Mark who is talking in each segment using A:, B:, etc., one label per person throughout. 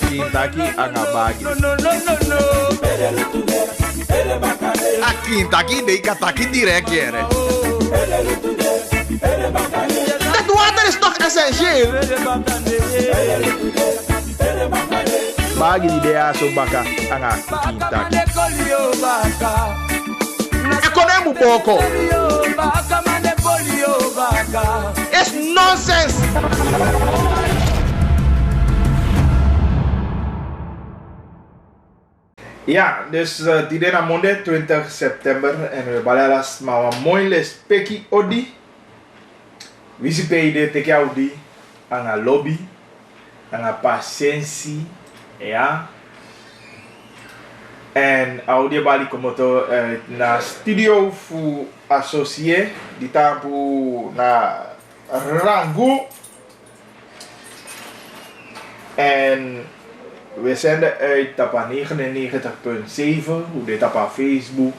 A: Kintaki angabagi.
B: A Kintaki dei kataki direct hier. Dat water is toch essentieel?
A: Bagi di dea so baka anga Kintaki.
B: Economy boko. It's nonsense.
A: Ja, dus die dena Monday 20 september en we balalas maar een mooi les peki odi. Visi peide teki audi anga lobby, anga patiëntie, ja. En audi bali komoto na studio fu associé di tapu na Rangu. En we zenden uit tapa 99.7, hoe dit tapa Facebook.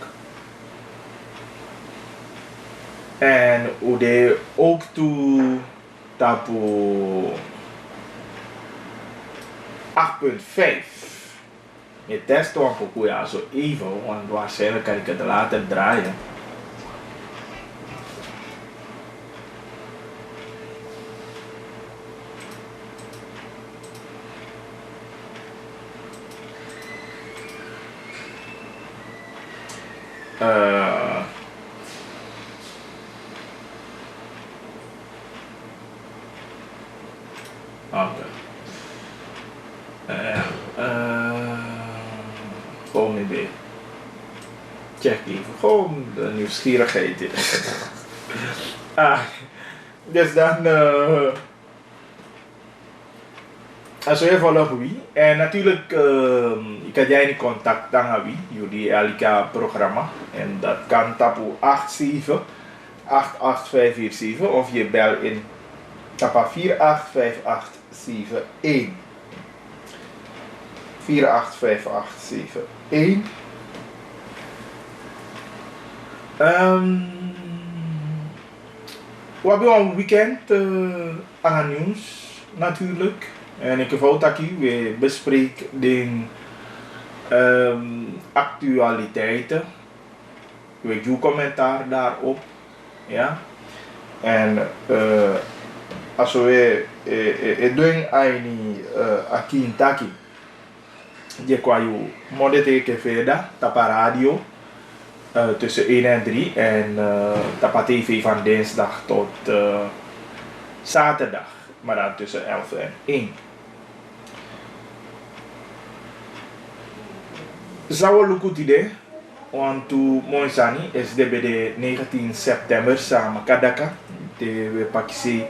A: En hoe dit ook toe tapu 8.5. Je test een pokoe ja zo even, want waarschijnlijk kan ik het later draaien. Oké. Gewoon niet meer. Check even. Gewoon de nieuwsgierigheid. Dus dan als we even wie. En natuurlijk ik kan jij in contact dengan wie jullie elke programma en dat kan tapu 87 88547 of je bel in tapa 485871 485871. We hebben een weekend aan nieuws natuurlijk. En ik wil dat we bespreken de actualiteiten. Ik doe commentaar daarop. Ja. En als we doen een Kintaki, je kan je modeteken verder, tapa radio tussen 1 en 3 en tapa tv van dinsdag tot zaterdag, maar dan tussen 11 en 1. Zou een goed idee, want toen Moisani is de 19 september samen Kadaka, we pakken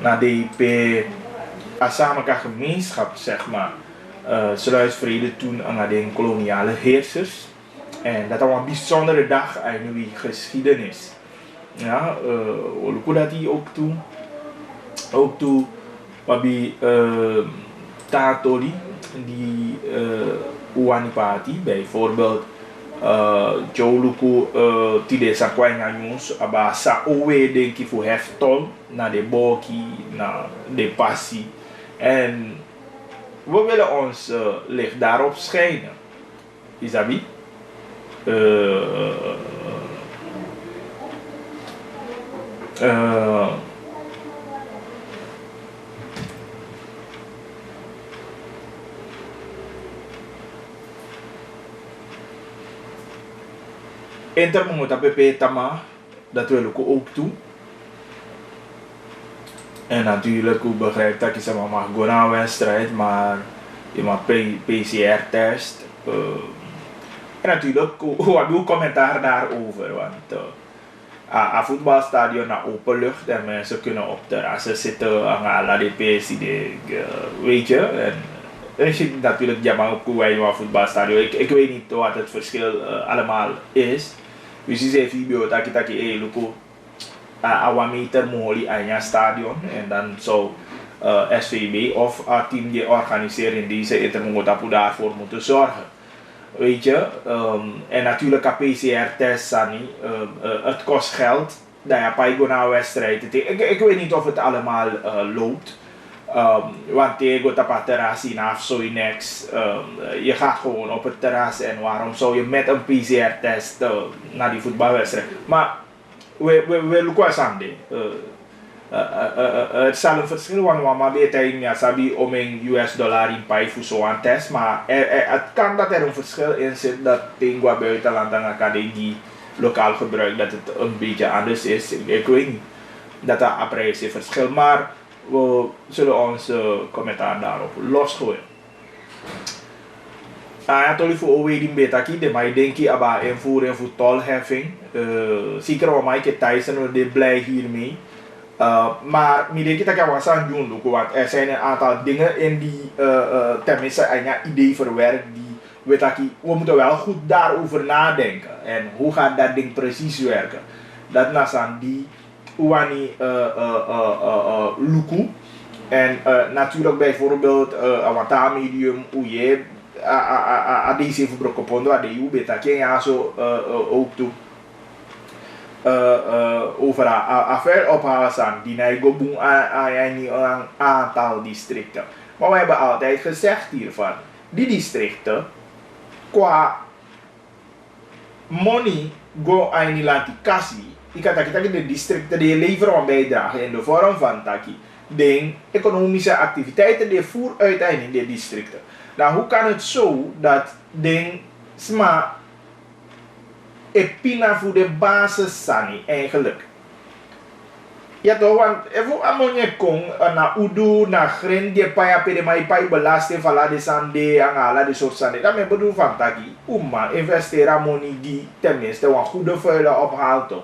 A: naar de samen gemeenschap zeg maar. Sluisvrede toen aan de koloniale heersers. En dat was een bijzondere dag in uw geschiedenis. Ja, hoe dat die ook toen wabi Tatoli, die Uanipati, bijvoorbeeld Joluku Tide Sakwanya News, aba sa owe denki voor heftol, naar de boki, naar de passie. En we willen ons licht daarop schijnen. Isabi? Inter moet op tama, dat wil ik ook toe. En natuurlijk, ik begrijp dat je mag gaan naar een wedstrijd, maar je mag PCR-test. En natuurlijk, hoe heb je commentaar daarover? Want een voetbalstadion naar open lucht en mensen kunnen op terrassen zitten aan la DPS, weet je. En je ziet natuurlijk jammer op hoe een voetbalstadion. Ik weet niet wat het verschil allemaal is. Dus je zegt video dat je loco een meter mogelijk aan je stadion en dan zou SVB of een team die organiseren in deze intermotapu daarvoor moeten zorgen. Weet je, en natuurlijk een PCR-test, het kost geld. Dat je bij een wedstrijd. Ik weet niet of het allemaal loopt. Want je gaat op het terras zien of zo next. Je gaat gewoon op het terras en waarom zou je met een PCR-test naar die voetbalwedstrijd? Maar we lopen samen. Het zal een verschil want we weten ja sabi om een US-dollar in pay voor zo'n test, maar het kan dat er een verschil in zit dat ding wat buitenland dan academie lokaal gebruikt dat het een beetje anders is. Ik weet niet dat dat een verschil, maar we zullen onze commentaar daarop losgooien. Ja, toch voor overweging beter maar ik denk dat invoering voor tolheffing. Zeker wat Mike Tyson we blij hiermee. Maar ik denk dat ik wat aan doen, want er zijn een aantal dingen in die tenminste een idee verwerkt die we moeten wel goed daarover nadenken. En hoe gaat dat ding precies werken? Dat naast die Uwani Luku. En natuurlijk bijvoorbeeld een medium hoe je deze verbroken pondo aan de EU beta ja zo ook toe over affaire ophalen die naar Gobun aan een aantal districten. Maar we hebben altijd gezegd hiervan die districten qua money go aan die lantikasi. Ik had dat de districten die leveren een bijdrage in de vorm van taki. De economische activiteiten die voeren uiteindelijk in de districten. Nou, hoe kan het zo dat de sma epina voor de basis sani eigenlijk? Ja toch, want even amonje kong na udu na gren die paya pede mai pai belasting vala de sande angala de soort sande. Dat me bedoel van taki. Uma investera money die tenminste een goede vuile ophaalt toch.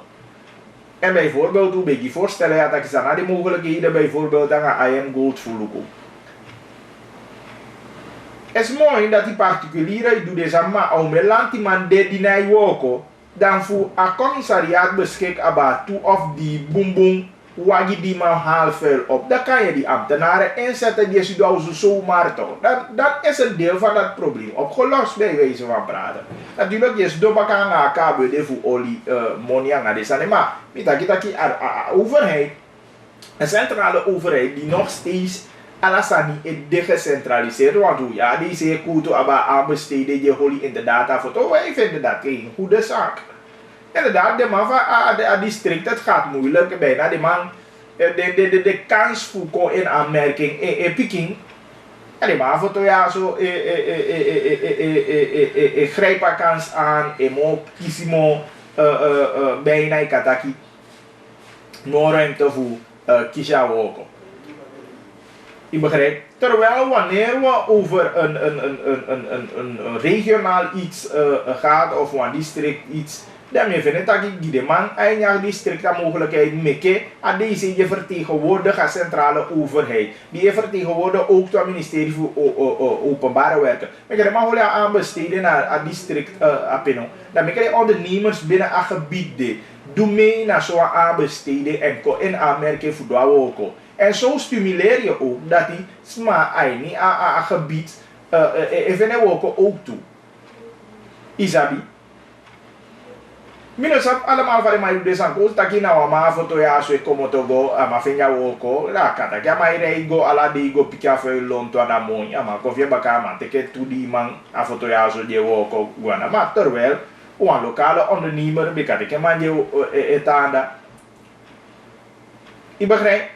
A: En bijvoorbeeld, hoe ben je voorstellen dat je dan de mogelijkheden bijvoorbeeld aan IM Gold voelen. Het is mooi dat die particulieren doen deze maar om een land die man die naar je dan voor een commissariaat beschikt about toe of die boom boom wagi die man haal veel op. Dan kan je die ambtenaren inzetten die je zomaar toch. Dat is een deel van dat probleem opgelost bij wijze van praten. Natuurlijk is het kan gaan kabel voor olie money aan deze maar niet dat je overheid, een centrale overheid die nog steeds Alassani is decentraliseerd, want hoe ja, die zeer goed aanbesteden je holy in de data voor wij vinden dat geen goede zaak. Inderdaad, de man van het district, het gaat moeilijk, bijna de man, de kans voor in aanmerking, picking, en de man van ja, zo, grijp een kans aan, emo, kisimo, bijna kataki, no ruimte voor kisha woko. Je begrijpt? Terwijl wanneer we over een regionaal iets gaat of een district iets, dan vind ik dat ik die man een district de mogelijkheid make aan deze je vertegenwoordigt als centrale overheid. Die je vertegenwoordigt ook het ministerie voor openbare werken. Maar je mag wel aanbesteden naar het district Apeno. Dan make je ondernemers binnen een gebied doe mee naar zo'n aanbesteden en in aanmerking voor dat ook. En zo stimuleer je ook dat die sma aini a gebied even ook toe. Isabi. Minusap allemaal van mij dus aan koos dat je nou maar foto ja zo como togo ama fenya woko la kata ya mai rei go ala di go pika fe lonto na mon ama ko vie bakama teke tu di man a foto ja zo je woko guana maar terwijl een lokale ondernemer bekade ke man je etanda. Je begrijpt?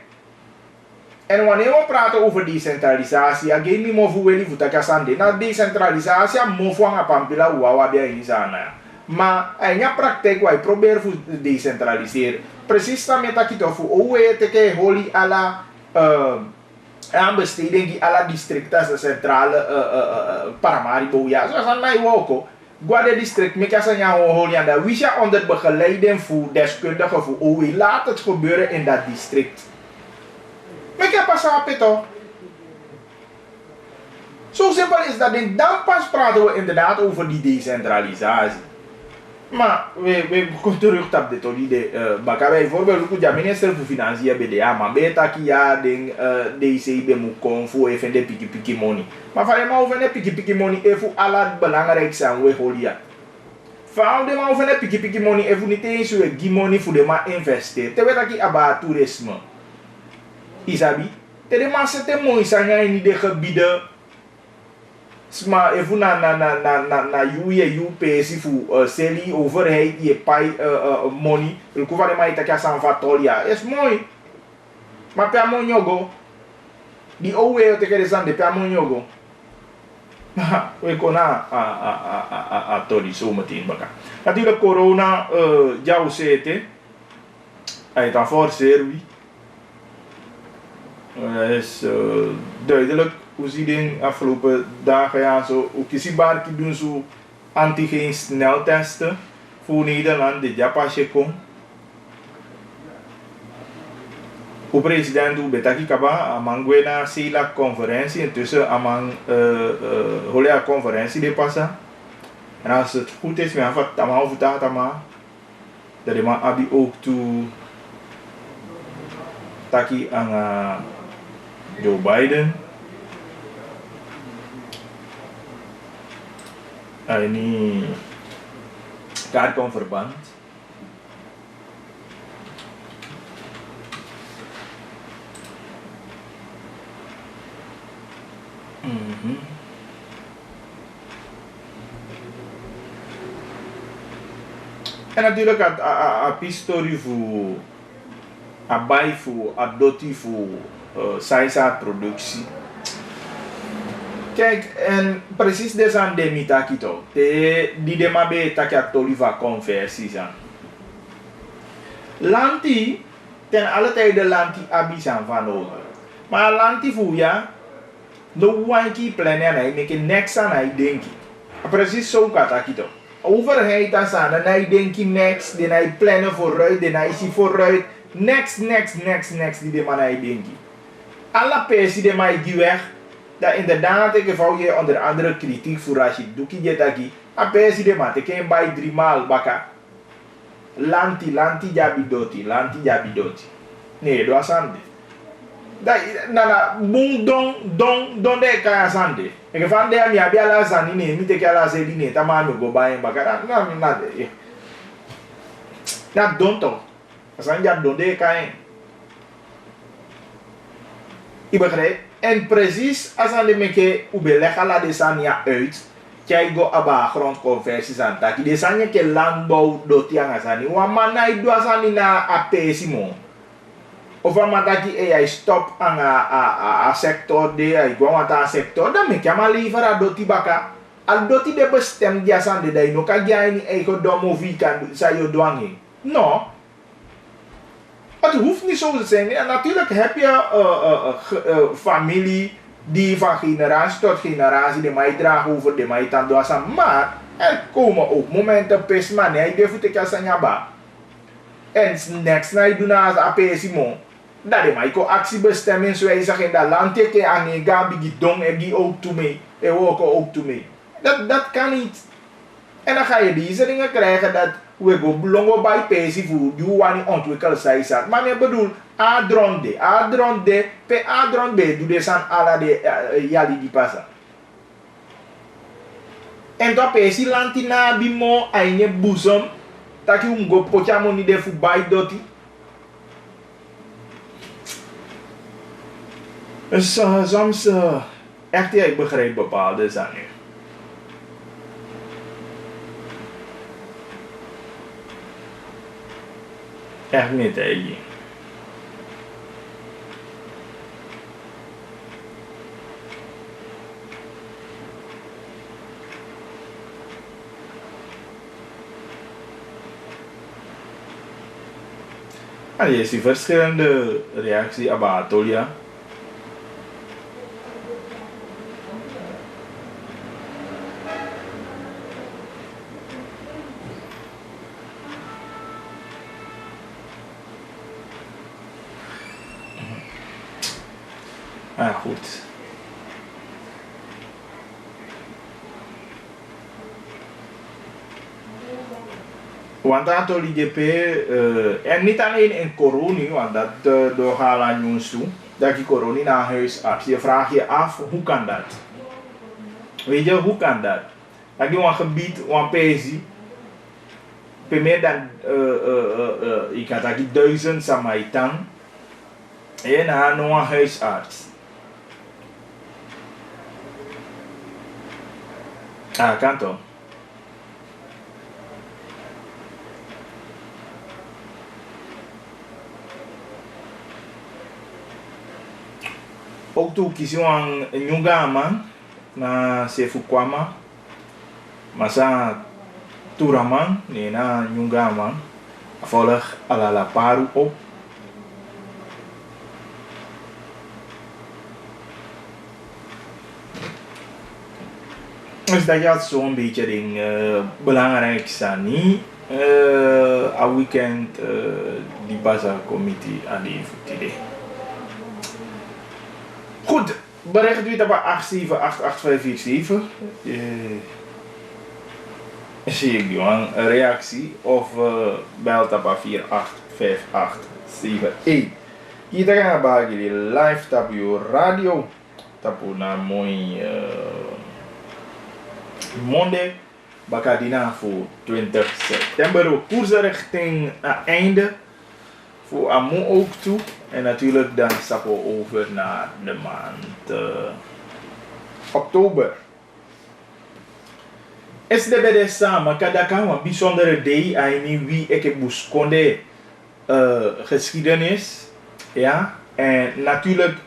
A: En wanneer we praten over decentralisatie, ik niet meer voor jullie voeten kasande. Na decentralisatie, mo voor een pampila uwa bij in sana. Maar in je praktijk, wij proberen voor decentraliseren. Precies dan met dat je toch voor hoe te kijken holy alla aanbesteding die alla districten centrale Paramaribo ja, zoals aan mij ook. Guarda district, met je zijn holy aan de wisja onder begeleiding voor deskundigen voor hoe laat het gebeuren in dat district. Maar ik heb pas aan toch? Zo simpel is dat. En dan pas praten we inderdaad over die decentralisatie. Maar we komen terug op dit idee. Bijvoorbeeld, de minister van Financiën BDA, maar betaki ja, DC moet voor even de piki money. Maar van hem over de piki money, even alle belangrijk zijn we horen. Van de man over de piki money, even niet eens we money voor de man investeren. Terwijl ik about toerisme. Isabi, Tere massa te mooi sanya in de gebieden. Sma even na UPC fu seli overheid je pai money. El kuvare mai ta kasa fatolia. Es mooi. Maar per monyogo. Die owe te kere san de per monyogo. We kona a tori zo meteen baka. Natuurlijk corona jouw zete. Hij het aan voorservi. Is duidelijk hoe zie je de afgelopen dagen ja zo. Ook is die barkie doen zo antigeen sneltesten voor Nederland. Dit jaar pas je komt. O president u betaki kaba amang na sila conferentie intussen amang holia conferentie de passa. En als het goed is, we gaan tama of tama dat de man abi ook toe taki aan Joe Biden. Ini kaart verband. En natuurlijk a pistori voor a bai voor a doti voor saisa productie. Kijk, en precies deze aan de mitakito. Die de mabe takia toliva conversies aan. Lanti, ten alle tijden lanti abisan van over. Maar lanti voor ja, no wanki plannen en make next aan hij denki. Precies zo katakito. Overheid aan en hij denki next, den hij plannen vooruit, den hij zie vooruit. Next, die de man hij denki. Alle persie de mij die weg. Dat inderdaad ik geval je onder andere kritiek voor als je doekie je dagi. A persie de man, ik kan bij 3 maal baka. Lanti jabidoti. Nee, dat is aan na bung don de kaya sande. Ik van de mi abi ala sani ne mi te kala se di ne tamami go baye baka na de. Na don to. Asan ja don de kaya. Ik begrijp. En precies als aan de meke ubelega la de sania uit. Kijk go aba grondconversies aan taki. De sanya ke landbouw doti aan asani. Wa manai do asani na apesimo. Of mataki ai stop aan a sector de ai gwamata sector dan me kama liever a doti baka al doti de bestem dia san de dai no ka dia ni ai ko domo weekend sa yo dwangi no het hoeft niet zo te zijn en natuurlijk heb je familie die van generatie tot generatie de mij dragen over de mij tando asan maar er komen ook momenten pesman hij de voete kasanyaba en next night doen as apesimo dat de mij ko actiebestemming zo hij zegt in dat land teke aan een gabi die dong en die ook toe mee en ook toe mee dat kan niet en dan ga je deze dingen krijgen dat we go belongo bij pesi voor die wani ontwikkelen zij zat maar ik bedoel adronde pe adronde doe de san ala de yali di pasa en dat pesi lantina bimo aine boezem dat je go potjamo ni de fu bij doti. Dus soms echt ja, ik begrijp bepaalde zaken. Echt niet eigenlijk. Je ziet verschillende reacties op Atolia. Goed. Want dat IGP en niet alleen in corona, want dat doorgaat aan ons toe, dat je corona naar huisarts. Je vraagt je af, hoe kan dat? Weet je, hoe kan dat? Dat je een gebied, een pesie, meer dan, ik had 1000 Samaritan. En haar nog een huisarts. Ah, kan toch? Ook toe kies je een nyunga man na sefukwama. Masa turaman nee na nyunga man. Volg alala paru op. Dus dat gaat zo'n beetje ding belangrijk zijn niet. A weekend die baza committee aan die idee. Goed, bericht u dat bij 878847. Zie ik een reactie of belt dat bij 485871. Hier gaan we bij live tapu radio. Tapu na mooi Monday. Bakadina voor 20 september. We koersen richting het einde. Voor Amo ook toe. En natuurlijk dan stappen we over naar de maand oktober. Is de bij de samen kadaka een bijzondere day aan wie ik heb beskonde geschiedenis. Ja. En natuurlijk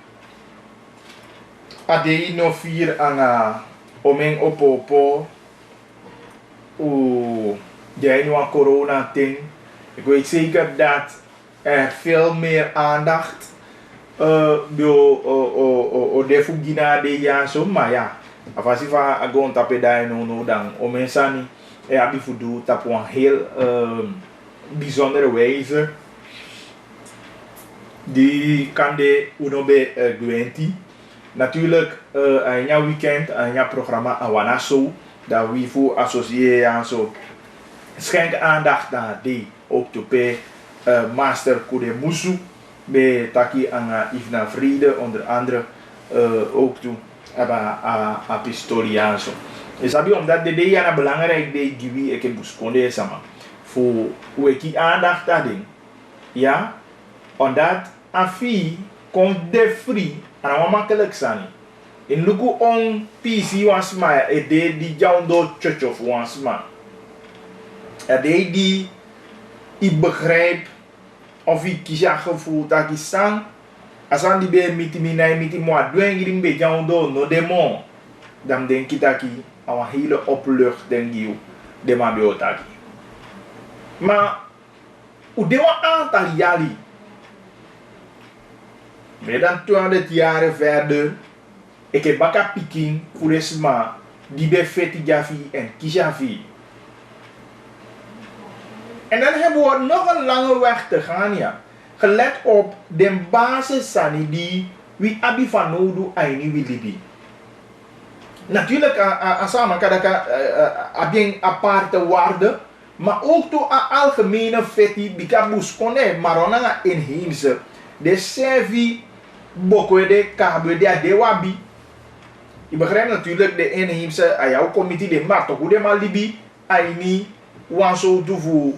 A: ade nog 4 aan omeng opopo. Jij nu aan corona ding. Ik weet zeker dat er veel meer aandacht de fugina de ja zo, maar ja, als je van agon tape daar no dan omensani abi fudu tap een heel bijzondere wijze die kan de unobe gwenti. Natuurlijk een jaar weekend een jaar programma awana so dat we voor associëren zo schenk aandacht naar die ook te pe master Kudemusu bij taki aan Ivna Vrede onder andere ook toe hebben a Pistoriaanso. Dus heb je omdat de day aan belangrijk de givi ik heb beskonde sama voor hoe ik aandacht dat ding ja omdat afi komt de free en makkelijk zijn. In lugu on PC was maar e de di joundo church of once man. E de die ik begrijp of ik kies ja gevoel dat ik sang als aan die be miti moi doen be joundo no demo dan denk ik dat ik een hele oplucht denk je de ma biotaki. Maar hoe de wa aantal jali meer dan 200 jaar verder. Ik heb baka piking voor de sma die bij Feti Javi en Kishavi. En dan hebben we nog een lange weg te gaan, ja. Gelet op de basis sani die wie abi van nodu aini wie libi. Natuurlijk asama kadaka abien aparte waarde, maar ook to a algemene Feti bika buskone marona inheemse. De servi bokwe de kabwe de adewabi. Je begrijpt natuurlijk de inheemse aan jouw committee de maakt hoe de maar libi aini wanso toevoe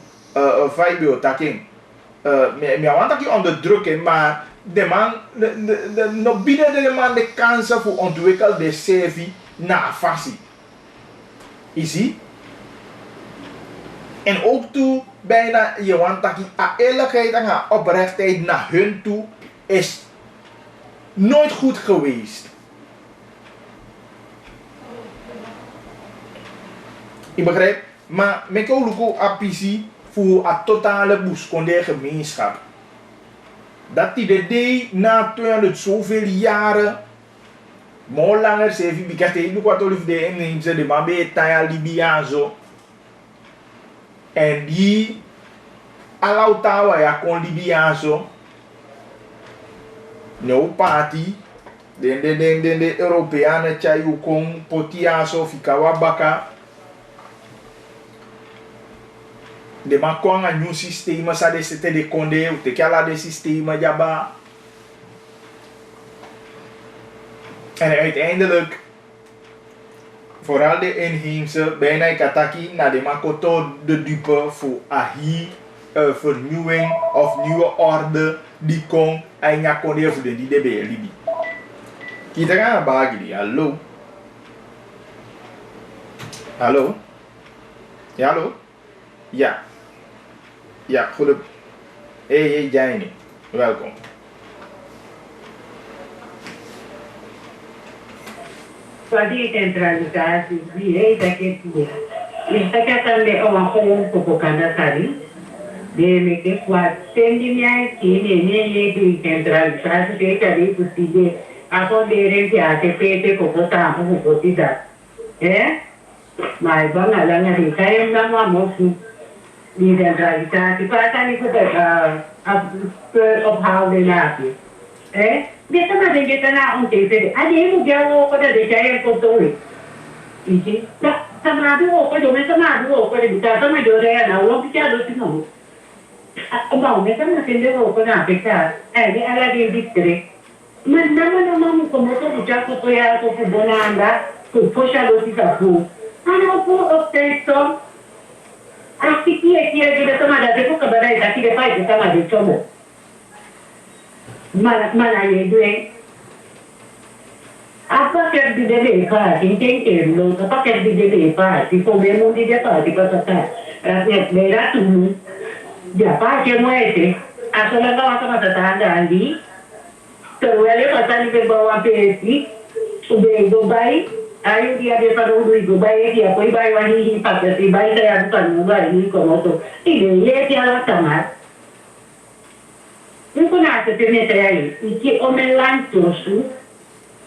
A: vijf taking me want dat je onderdrukken maar de man nog bieden de man de kansen voor ontwikkelen de servie na fasie zie en ook toe bijna je want dat je eerlijkheid en oprechtheid naar hun toe is nooit goed geweest. Je begrijpt? Maar met ook apisi voor een totale boeskonde gemeenschap. Dat die de day na 200 zoveel jaren, maar langer zeven, because they look wat olif de inheemse de mabe taya Libiazo. En die alautawa ya kon Libiazo. No party. De Europeanen chayu kon potiaso fikawa baka. De man kwam een nieuw systeem, sa de sete de konde, of de kala de systeem jaba. En uiteindelijk, vooral de inheemse, bijna kataki, na de makoto de dupe voor ahi, vernieuwing of nieuwe orde die kon en ja kon even de die debe libi. Kita kan bagi hallo. Hallo. Ja hallo. Ja. Ja, goed. Hey Jane. Welkom.
C: Pode centralizar direito aqui. Está que também uma coisa pouco cada sari. De me que quase sendo minha aqui nem de centralizar se que ali possível a poder que a TPT pouco tá um pouco mas vamos lá na rica é uma moça de centralizar se passa ali por a ophouden aqui. Dia sama dengan tanah untuk itu, ada yang jauh pada desa kotor. Ini, sama dua, kalau macam sama dua, kalau kita sama jodoh, na orang kita ada semua. Abang, macam mana sendiri orang nak kita? Ini ada di distrik. Mana muka kita kotor ya, kotor bonanda, kotor shadow kita pun. Anak pun optimism. Aktifnya kita sama ada tu keberadaan tapi lepas kita sama ada coba. Mana ye due apa che deve fare intendo apa che deve fare come non deve fare cosa sta era tu ya pa che muete asal kalau sama tetangga andi terus pasal di bawah peti sudah gobai ayo dia pada udah gobai dia koi bai wani pakai si bai saya bukan gobai ini como tu ini ye dia sama. Non conosco per mettere lì, che ho melanto su,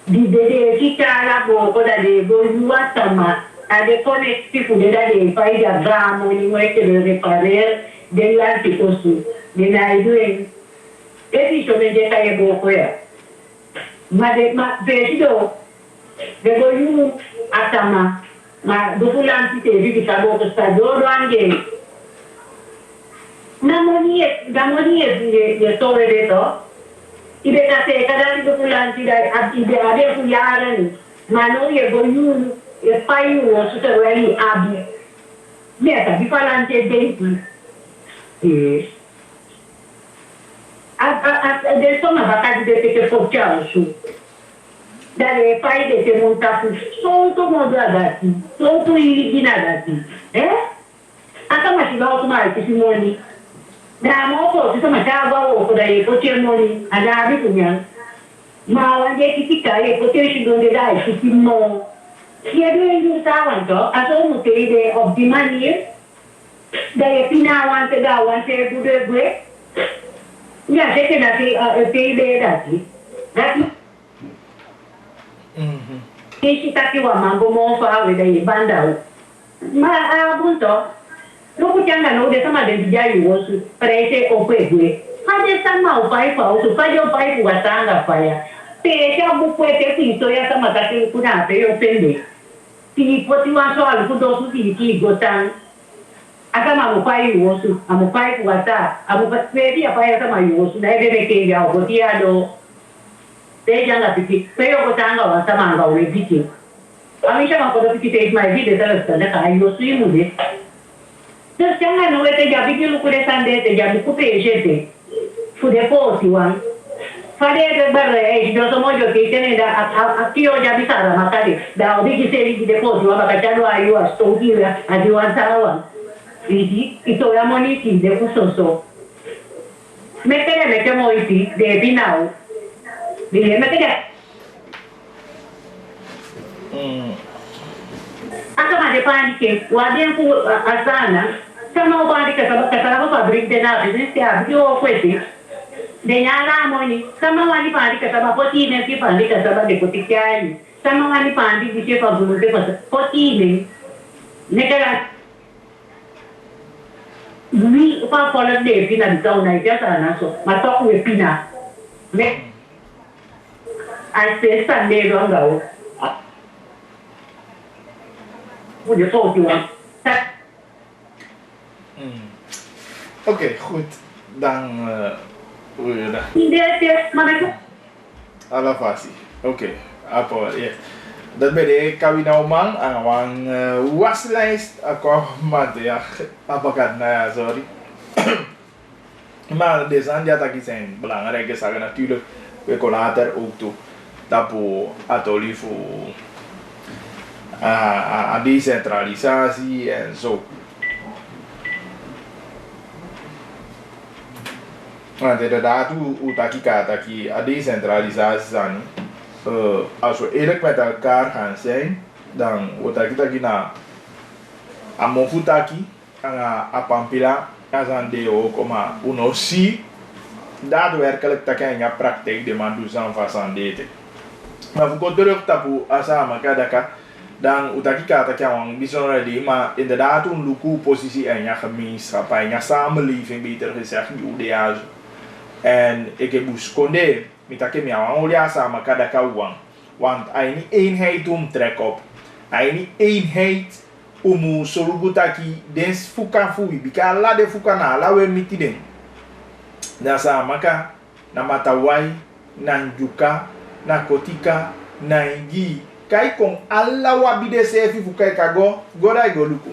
C: di vedere chi c'ha la bocca da lì, dove sama, alle connessi fuori da lì, poi da ramo, di mettere reparare, dell'antico su, dei due, e dico che c'è la bocca, ma vedo, devo io a sama, ma dopo l'antico, di la bocca sta giorno anche, Namonia dia sore deto. Ibe kate kadang itu pulang tidak ibe ada puyaran. Mano ye boyun ye payu sudah wali abi. Dia tapi falan jadi. Ada sama bakal dia ke pocah su. Dari pai de te monta fu solto modo adati. Solto iliginadati. Aka masih bawa kemari ke Simoni. Dah mau tu sama cara bawa pada pocer moni ada habis punya. Mawan dia kita ye pocer sudah dia itu mo. Dia dua yang tawan tu asal mesti dia optimali. Dia pinawan tegawan saya bude gue. Ya saya kena dia dah. Esse tá aqui o amango mofa dari bandau. Ma bunto. Logo jangan no de sama de jai wosu prese opegwe. Hade sama upai fa usu fa yo pai ku watanga fa ya. Pe ya bu kwete pinto ya sama kati kuna pe yo pende. Ti poti wa so alu do su ti gotan. Aka ma upai wosu, amupai ku wata, amu pe dia pa ya sama wosu na de ke ya poti ya do. Pe jangan piti, pe yo gotanga wa sama ga ule piti. Ami sama ko do piti te mai vide tala sta ka yo su imu de. Terus jangan no te ya bikin lu kude sande te ya bu kupe jete. Fude poti wan. Fare de barre do somo yo ke tene da akio ya bisara makari. Da obi ki seri de poti wa baka chalo ayu asto kira adiwan sawan. Idi ito ya moniti de kusoso. Mete mo iti de binau. Dile mete. Aka made panike wadem ku asana. Sama upandi kasaba fabrik de na business ya bio kweti de nyala moni sama wani pandi kasaba poti ne ki pandi kasaba de poti kyai sama wani pandi di che fabrik de poti ne kara ni pa kola de pina di tau na ja sana so ma to ku pina ne ai se san de ro ngau Moet je foto doen.
A: Oké, goed. Dan
C: Dia mana
A: Alavasi. Oké, apa ya. Dat ben ik kawina umang awang waslijst ako mat ya. Apa kan sorry. Maar deze handjataki zijn belangrijke zaken natuurlijk. We kunnen later ook toe. Dat we atoli voor decentralisatie en zo. Want inderdaad, hoe taki decentralisatie zijn. Als we eerlijk met elkaar gaan zijn, dan wordt taki na amofutaki, a pampila, als deel ook om uno si daadwerkelijk dat in je praktijk de man doet van dete. Maar voor terug tapu asama kadaka, dan utaki kata kyawang bijzonder die, maar inderdaad een luku positie in je gemeenschap, in je samenleving beter gezegd, die en ik heb buskonde, met dat ik olia sama kadaka wang, want hij niet eenheid trek op, hij niet eenheid solubutaki dens fuka fui, bika la de fuka na la we mitiden. Na samaka, na matawai, na njuka, na kotika, na ingi. Kai kong alla wabide sefi fukai kago, goda igoluko.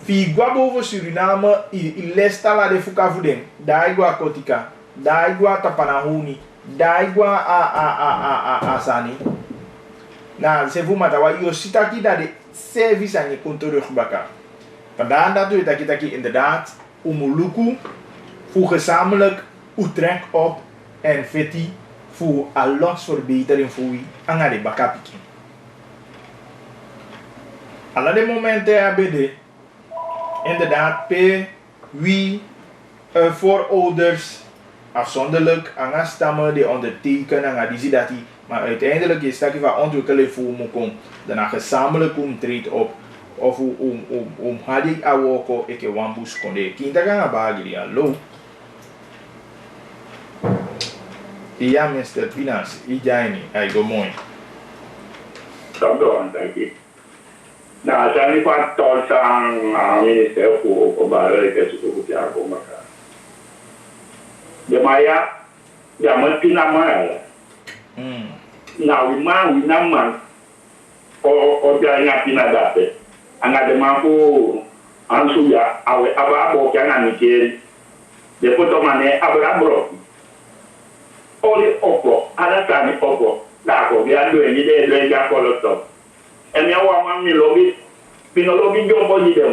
A: Fi gwa bovo Suriname, i lesta la de fuka fuden. Da igwa kotika, da igwa tapanahuni, da igwa asani. Na sefu matawai, yo sitaki da de service aan je kantoor gebaka. Vandaar dat we dat inderdaad umuluku voor gezamenlijk utrek op en feti voor allosverbetering voor wie aan de bakapiki. Alle de momenten hebben de inderdaad pe wie voorouders afzonderlijk aan stammen die ondertekenen aan die dat die, maar uiteindelijk is dat van ontwikkelen voor me komt. Daarna gezamenlijk treedt op of hadi awoko eke wambus konde kinta ganga bagiri allo. Iya Mr. Finance, ijaini ay go mooi.
D: Sabdo antaki. Na jani pa tol sang minister ko bare ke su ko ya ko maka. De maya ya mo pinamaya. Na wi ma o bianya pinadate anga de manko ansu ya awe aba bo kana nikeri de poto mane abra bro oli opo ala tani opo da ko bia do ni de do ja ko loto emi awa ma mi lobi pino lobi jombo ni de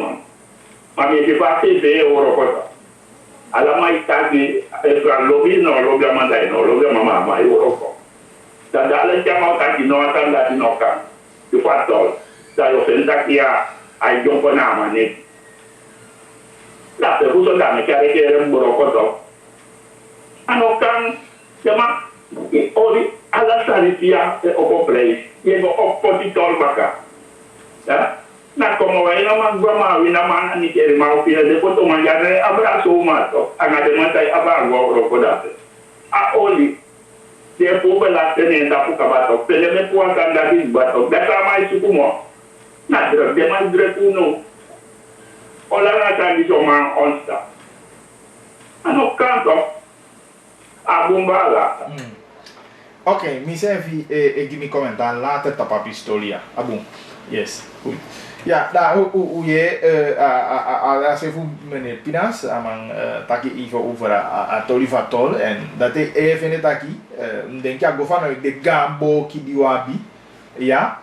D: ma mi ti fa pe be oro ko ala mai tagi e fra lobi no lobi amanda no lobi mama ma oro ko da dale jama ka ti no atanda ti no ka tu fatol da yo senta kia ai jompo na mane la te buso da me kare ke mboro ko to ano kan jama ori ala sanitia e o play yego oppositol baka ya na como vai na mangwa ma wina mana ni kere ma opina de poto manjare abraço mato anga de mata abago ro ko da a oli de pouve la tene da puka bato pele me puan kanda di bato data mai sukumo na dre de mai dre kuno ola na tandi so man onsta ano kanto abumbala
A: Oké, mi servi e mi commenta later tapa pistolia abum yes goed ja daar hoe je als even meneer Pinas amang taki even over a tolivatol en dat even het taki denk ik go van de gambo ki diwabi ja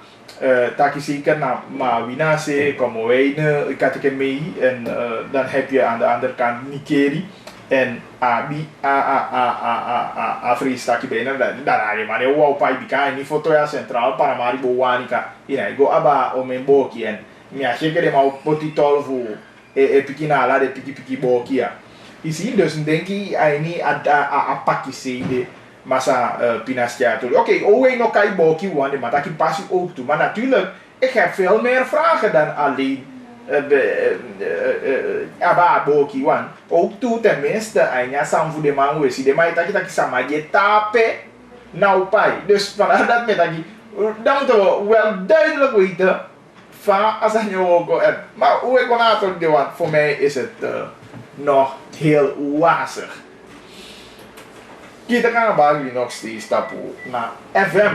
A: taki zeker na maar winase como wene ik had ik mee en dan heb je aan de andere kant Nikeri en a freestaki benen daar maar je wou pai bika ni foto ya centraal para maribo wanika ina go aba o memboki en mi acheke de mau potitol fu e pikina la de piki boki ya isi dus denk ik ini a pakise de massa pinasjato oké owe no kai boki wan de mataki passie ook toe maar natuurlijk ik heb veel meer vragen dan alleen aba boki wan ook toe tenminste anya samfu de man we si de mai taki sama je tape nou pai dus vanaf dat met taki dan moeten we wel duidelijk weten van als je ook maar hoe ik kon de want voor mij is het nog heel wazig. Kita gaan bagi nog steeds tapu naar FM.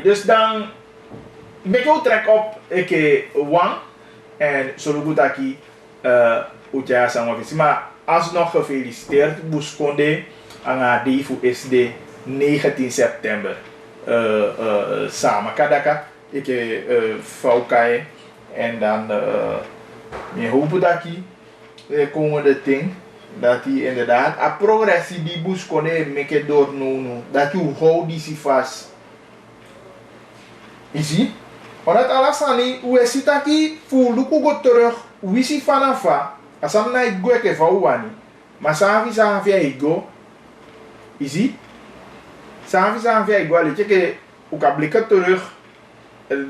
A: Dus dan ben ik ook trek op ik wang en zo goed dat ik Oetja Samwafisi. Maar alsnog gefeliciteerd. Boeskonde aan AD voor is de 19 september. Samen Kadaka. Ik Faukai. En dan we hopen dat de komende ding dat hij inderdaad a progressie die Boeskonde meke door no dat je houdt die vast. Zie? Omdat alasani we zit aquí voor lukugo terug wisi fanafa asam na igwe ke vauani maar savi igo zie? Savi igo ali que ook a blikken terug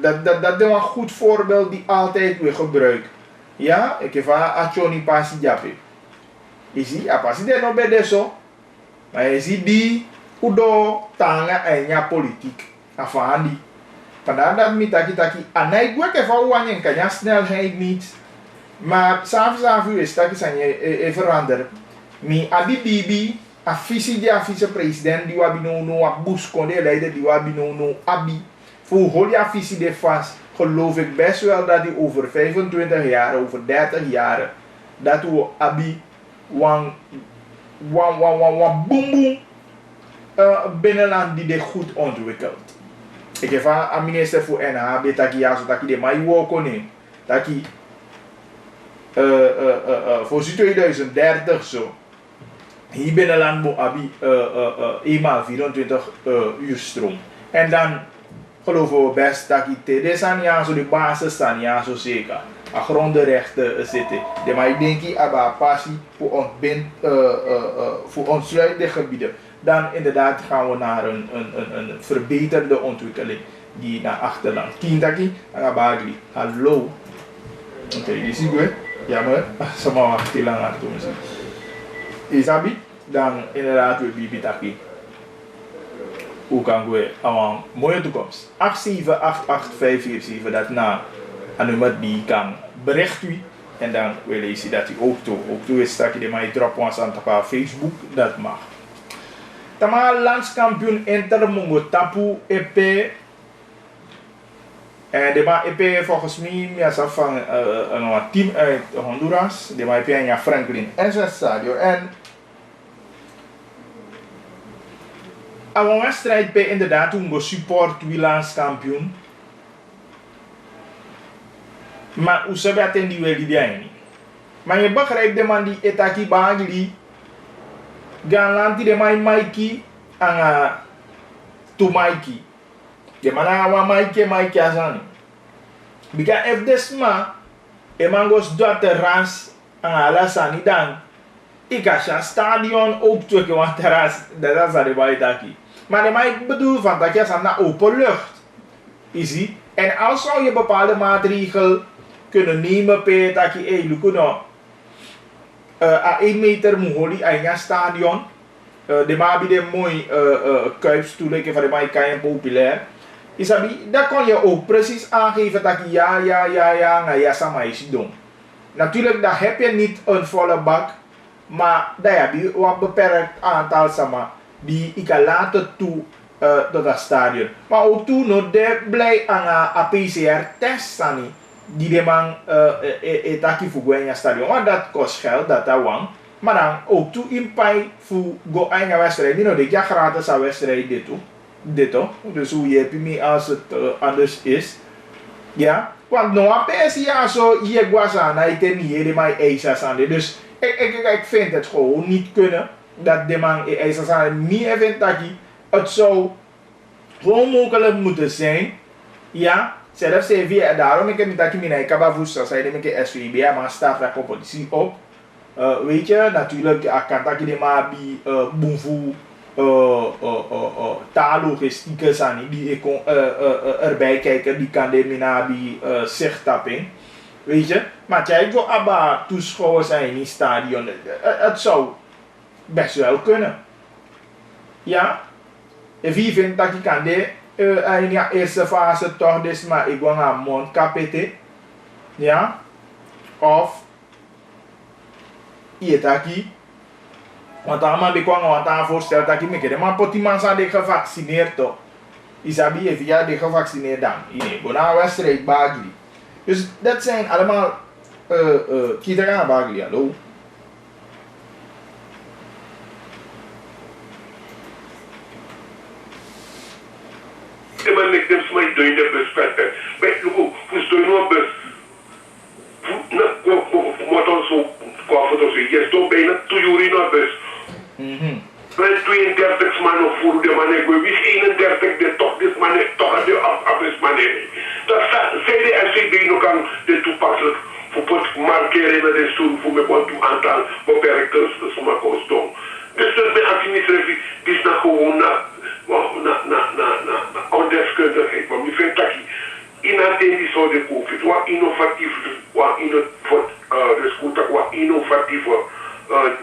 A: dat is een goed voorbeeld die altijd weer gebruikt. Ja, ik heb achoni pasi jape. Zie, a pasi de no bede so. Maar je ziet die udo tanga enya politiek afandi. Vandaar dat mi taki anai gwe ke vauani en kanya snelheid niet. Maar savi is taki zijn je veranderen. Mi abi bibi a visie die a vice-president die wabi no a Boeskonde leider die wabi no abi. Voor Holia visie de vast geloof ik best wel dat die over 25 jaar, over 30 jaar, dat we abi wan boom boom binnenland die dit goed ontwikkelt. Ik heb aan minister voor NHB taki ja zo taki de mai woko neem. Taki voor 2030 zo. Hier binnenland moet abi eenmaal 24 uur stroom. En dan geloven we best dat dit zijn zo de basis zijn ja zo zeker. A grondrechten zitten. De maar denk ik aba passie voor ontsluitende gebieden. Dan inderdaad gaan we naar een verbeterde ontwikkeling die naar achterland. Kindaki, agabagli. Hallo. Oké, die zie je. Jammer. Sama wacht lang aan toe misschien. Isabi, dan inderdaad we bibitaki. Hoe kan we een mooie toekomst? 878847 dat na een nummer die kan bericht u en dan wil je zien dat u ook toe is dat je de mij drop ons aan Facebook dat mag. Tama landskampioen Intermongo Tapu EP en de ma EP volgens mij ja van een team uit Honduras de ma EP en Franklin SS Stadion en een wedstrijd bij inderdaad toen support wie landskampioen. Maar hoe ze dat in die wil die niet. Maar je begrijpt de man die etaki bagli gaan land die de mai Mikey aan to Mikey. De man aan Mikey azani. Bika if desma e mangos terras aan alasani dan ikasha stadion ook twee keer terras dat is de baitaki. Maar de mij bedoel van dat je aan naar open lucht. Easy. En als zou je bepaalde maatregelen kunnen nemen per dat je lukuno a 1 meter moholi aan stadion. De mabi de mooi kuipstoelen van de mij kan je populair. Isabi, dat kon je ook precies aangeven dat je ja sama is doen. Natuurlijk dat heb je niet een volle bak, maar dat heb je een beperkt aantal sama die ik laten toe tot dat stadion. Maar ook toen nog de blij aan een PCR-test sani die de man etaki voor in stadion. Want dat kost geld, dat wang. Maar dan ook toe in pay voor go aan een wedstrijd. Die nog de gratis aan wedstrijd dit toch. Dus hoe je hebt me als het anders is. Ja. Want no apes ja zo hier guasa na ite niet de mij eisas aan de. Dus ik vind het gewoon niet kunnen dat de man eisas aan niet even taki. Het zou gewoon mogelijk moeten zijn. Ja. Zelfs CV daarom ik niet dat ik mijn kabavoes zei dat ik SVB maar staf daar competitie op. Weet je natuurlijk kan dat je de maar bij boevoe taallogistieke zijn die ik kon erbij kijken die kan de mina bij zichttapping. Weet je, maar jij wil abba toeschouwers zijn in het stadion. Het zou best wel kunnen. Ja. En wie vindt dat je kan de in de eerste fase toch dus maar ik wil een mondkapje. Ja. Of ietaki. Want dan maar ik kwam aan voorstellen dat ik me kende. Maar potiman zijn die gevaccineerd toch. Isabi via die gevaccineerd dan. Nee, bona wedstrijd bagli. Dus dat zijn allemaal kita kan bagli allo.
E: Man make them smile doing the best factor. But look, who's doing no best? What also, yes, don't pay not to you in our best. Men 32 man of food, the man, we 31 de toch this man, toch de af this man. Dat zei de SCB nog aan de toepasselijk voor het markeren met de stoel voor me want toe aantal beperkers zomaar kost doen. Dus dat mijn administratie is nou gewoon na ondeskundigheid. Maar ik vind dat in het die soort de COVID, wat innovatief, wat innovatief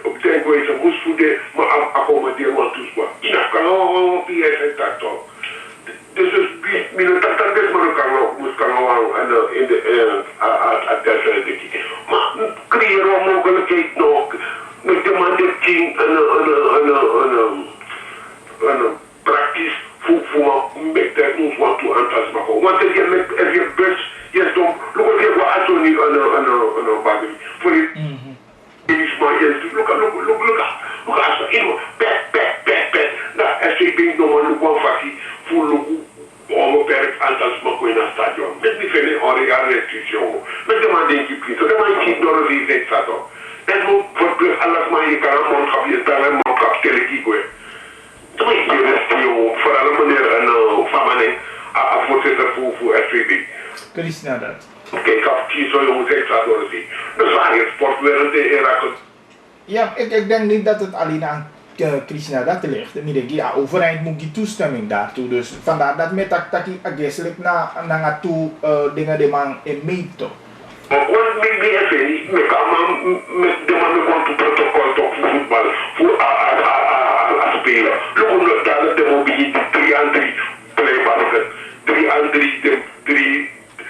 E: op den wijze moest voeden, maar accommoderen wat toespraak. In het kan ook PSN dat toch. Dus binnen dat is maar ook moest kan ook in de maar creëren een mogelijkheid nog met de man die team een praktisch voor met dat ons wat toe aantas maken. Want er je best je stond, look at what I told you een bagger voor je. Is maar je look at in pet. Dat SCB nog maar nog factie voor look onbeperkt aantal smaken in het stadion. Met die vele origine restricties. Met de man denk je niet. De man ziet door de zee staat op. En moet voor plus alles maar je kan een mondkap je stellen en mondkap stellen kiezen. Dat is je restrictie voor alle manier een familie voorzitter voor SCB.
A: Christina dat.
E: Kijk, af kiezen zo jongens extra door de zee. Dat is waar je sportwereld in Irak.
A: Ja, ik denk niet dat het alleen aan Christina dat ligt. Ik denk, ja, overeind moet je toestemming daartoe. Dus vandaar dat met dat ik agreselijk naar toe dingen die man in meet toch.
E: Want ik even niet, met de man komt op protocol toch voor voetbal, voor spelen. Loop dat de mobilie 3-3 playbacken, 3-3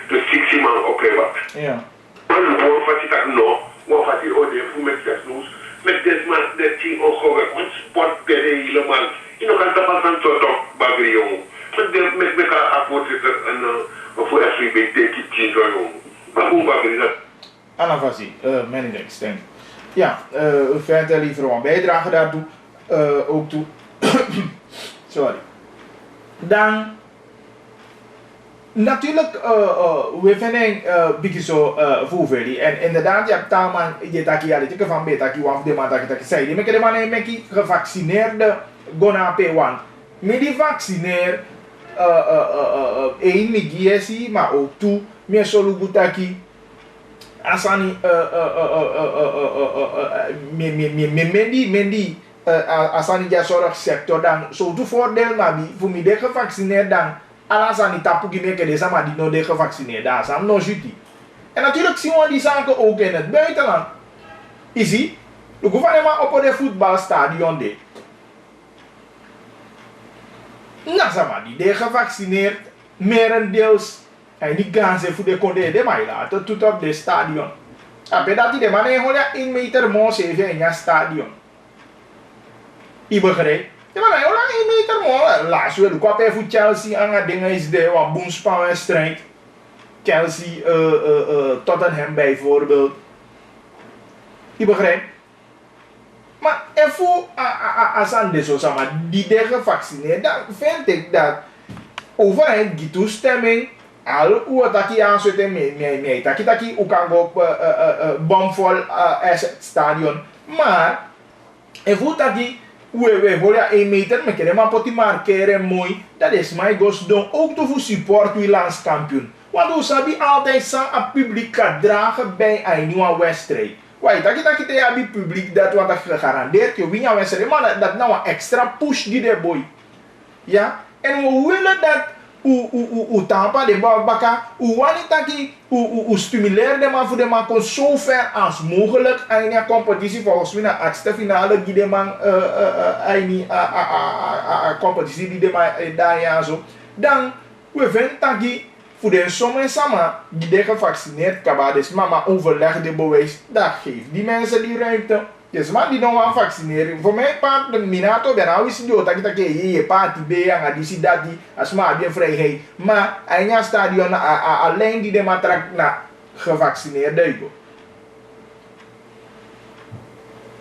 E: de 16 man op playback.
A: Ja.
E: Maar wat facit dat no, wat facit ode voor met 6 noes. Met dit man, dat team ook met sport helemaal. Je nog kan dat van zo toch bagri jongen. Met elkaar afvoorzitter en voor SVB denk ik team zo jongen. Maar hoe bagri dat?
A: Anna Vassi, many thanks, thank. Ja, verder liever een bijdrage daartoe, ook toe. Sorry. Dan natuurlijk, we vinden beetje zo voorveli. En inderdaad, je hebt taman, je taki alle teken van betaki, waf de man taki zei. Die meke de man meki gevaccineerde gona P1. Me die vaccineer, één me giesi, maar ook toe, me solu taki. Asani, mendi, asani ja zorgsector dan, zo toe voordeel maar voor me de gevaccineerd dan. Alasani tapu gimeke de sama die no de gevaccineerd daar sam no juti. En natuurlijk zien we die zaken ook in het buitenland. Easy, de gouvernement op de voetbalstadion de. Na sama die de gevaccineerd, merendeels en die ganzen voor de konde de mij laten tot op de stadion. Ape dat die de man gewoon 1 meter moos even in je stadion. Je begrijpt? Ja, maar hij heeft 1 meter mooi. Laatst wil ik op even Chelsea aan het ding is de wat boenspanwedstrijd. Chelsea, Tottenham bijvoorbeeld. Je begrijpt? Maar even als aan deze zomaar die de gevaccineerd, dan vind ik dat overheid die toestemming al hoe dat je aansluit mee dat je ook kan op bomvol stadion. Maar even dat je we willen 1 meter, maar kunnen maar poti markeren mooi. Dat is mijn gos doen. Ook te voor support wie landskampioen. Want we sabi altijd zijn publiek kan dragen bij een nieuwe wedstrijd. Weet dat je het publiek dat wat gegarandeerd je win een wedstrijd, maar dat nou een extra push die de boy. Ja? En we willen dat u tampa de baka, u wanneer dat u stimuleert de man voor de man kon zo ver als mogelijk aan een competitie volgens mij naar achtste finale die de man een competitie die de man daar ja zo. Dan we vinden dat die voor de sommen samen die de gevaccineerd kabades mama overleg de bewijs dat geeft die mensen die ruimte. Dus man die nog aan vaccineren. Voor mij paard de minato ben nou is die dat je party be aan die dat die als maar bien vrijheid. Maar een stadion alleen die de matrak na gevaccineerde.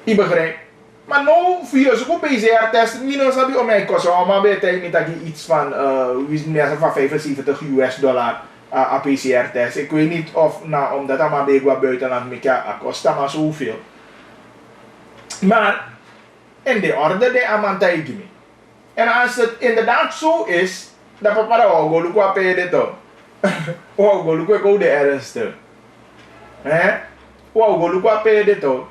A: Je begrijpt? Maar nou, voor je zo'n PCR-test, minus heb je om mij kosten, maar bij tijd niet dat je iets van, van 75 US-dollar aan PCR-test. Ik weet niet of, nou, omdat dat maar bij wat buitenland me kost, maar zoveel. Maar, in de orde, de amantai me. En als het inderdaad zo is, dan papa dat ook go qua pede toch. Wow, go look qua de ernstig. Hè? Wow, go look qua pede toch.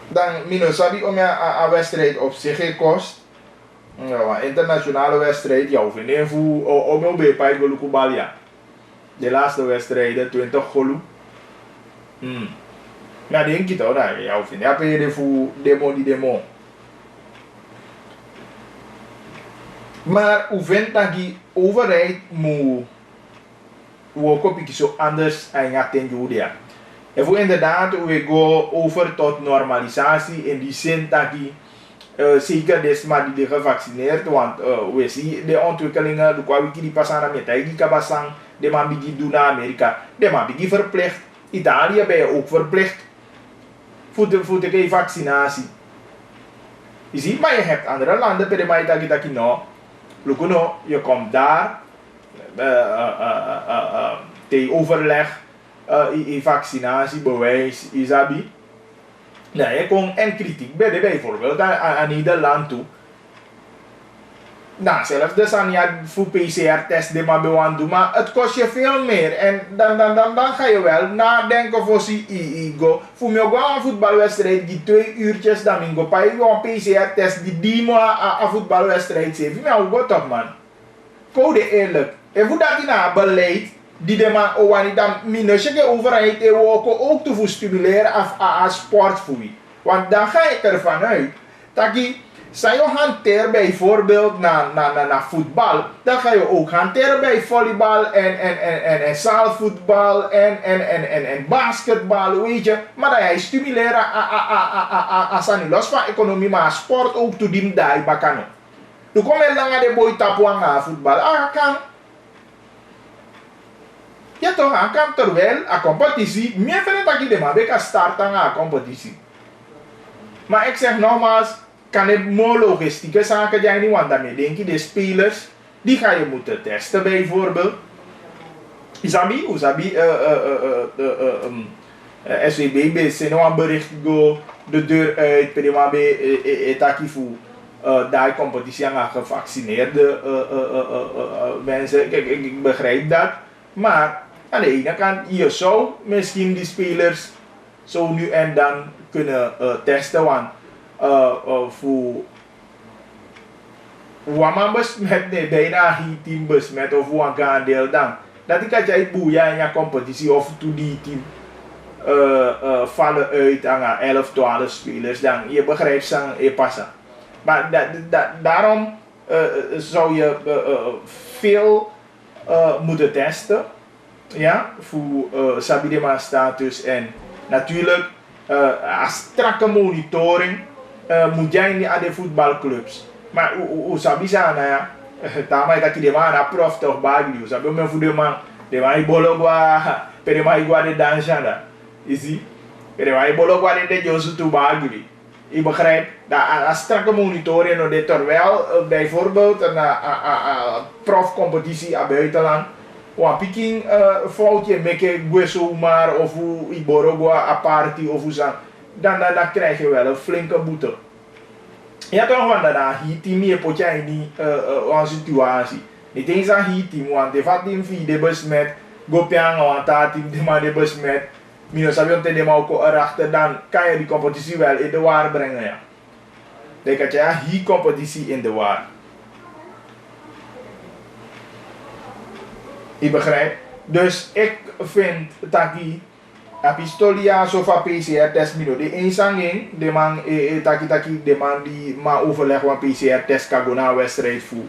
A: Dan minus sabi om een wedstrijd op zich kost. Ja, internationale wedstrijd, ja, of in ieder geval om een beetje go look balia. De laatste wedstrijden 20 golu. Maar denk je toch dat je of in ja pede voor demo. Maar hoe vindt dat die overheid moet ook zo anders en gaat ten Julia. En voor inderdaad, we gaan over tot normalisatie in die zin dat die zeker desma die gevaccineerd, want we zien de ontwikkelingen, de kwaliteit die pas aan met die kabasang, de man die doen naar Amerika, de man die verplicht, Italië ben je ook verplicht voor de vaccinatie. Je ziet, maar je hebt andere landen, per de mij dat je nou, je komt daar, te overleg, vaccinatiebewijs, isabi. Nee, je komt en kritiek bij de bijvoorbeeld aan Nederland toe. Nou, zelfs dus aan je voor PCR-test die maar bewand doen, maar het kost je veel meer. En dan ga je wel nadenken voor si go. Voor mij ook een voetbalwedstrijd die 2 uurtjes, dan ik go een PCR-test die maar een voetbalwedstrijd heeft. Voor mij ook toch man. Code eerlijk. En hoe dat in een beleid die de man ook dan minusje overheid ook te stimuleren als sport voor je. Want dan ga ik ervan uit dat je zou je hanteren bijvoorbeeld naar voetbal, dan ga je ook hanteren bij volleybal en zaalvoetbal en basketbal, weet je. Maar dat je stimuleren als aan los van economie, maar sport ook te doen daar bakano. Dan kom je langer de boy tapu aan voetbal. Kan. Ja toch, kan terwijl een competitie, meer van dat je de man kan starten aan een competitie. Maar ik zeg nogmaals, kan het more logistieke zaken zijn niet, want daarmee denk je de spelers, die ga je moeten testen bijvoorbeeld. Isabi, SWB zijn nou een bericht go de deur uit, per de etakifu, daar competitie aan gevaccineerde mensen. Kijk, ik begrijp dat, maar aan de ene kant, je zou misschien die spelers zo nu en dan kunnen testen, want voor wat besmet nee, bijna geen team besmet of wat gaan deel dan. Dat ik had jij boeien in je competitie of toen die team vallen uit aan 11, 12 spelers, dan je begrijpt ze passen. Maar daarom zou je veel moeten testen, ja, voor Sabidema status en natuurlijk als strakke monitoring moet jij niet aan de voetbalclubs. Maar hoe sabi sana ja, tama dat je de man prof toch bagli, sabi me voor de man bologwa, per de man de dansanda, is die, per de man bologwa de josu to bagli. Je begrijpt dat als strakke monitoring de terwijl bijvoorbeeld een profcompetitie aan buitenland, een picking foutje make gueso maar of hoe iborogwa a party of hoe dan krijg je wel een flinke boete. Ja toch, want dat hier team je potje in een situatie. Niet eens aan hier team, want de vat team via de besmet, gopiang want dat team de maar de besmet, minus avion te de maar ook erachter, dan kan je die competitie wel in de war brengen, ja. Dan kan je hier competitie in de war. Je begrijpt? Dus ik vind dat die pistolia sofa PCR-test mino de insanging, de man de man die maar overleg van PCR-test kan gaan naar wedstrijd voor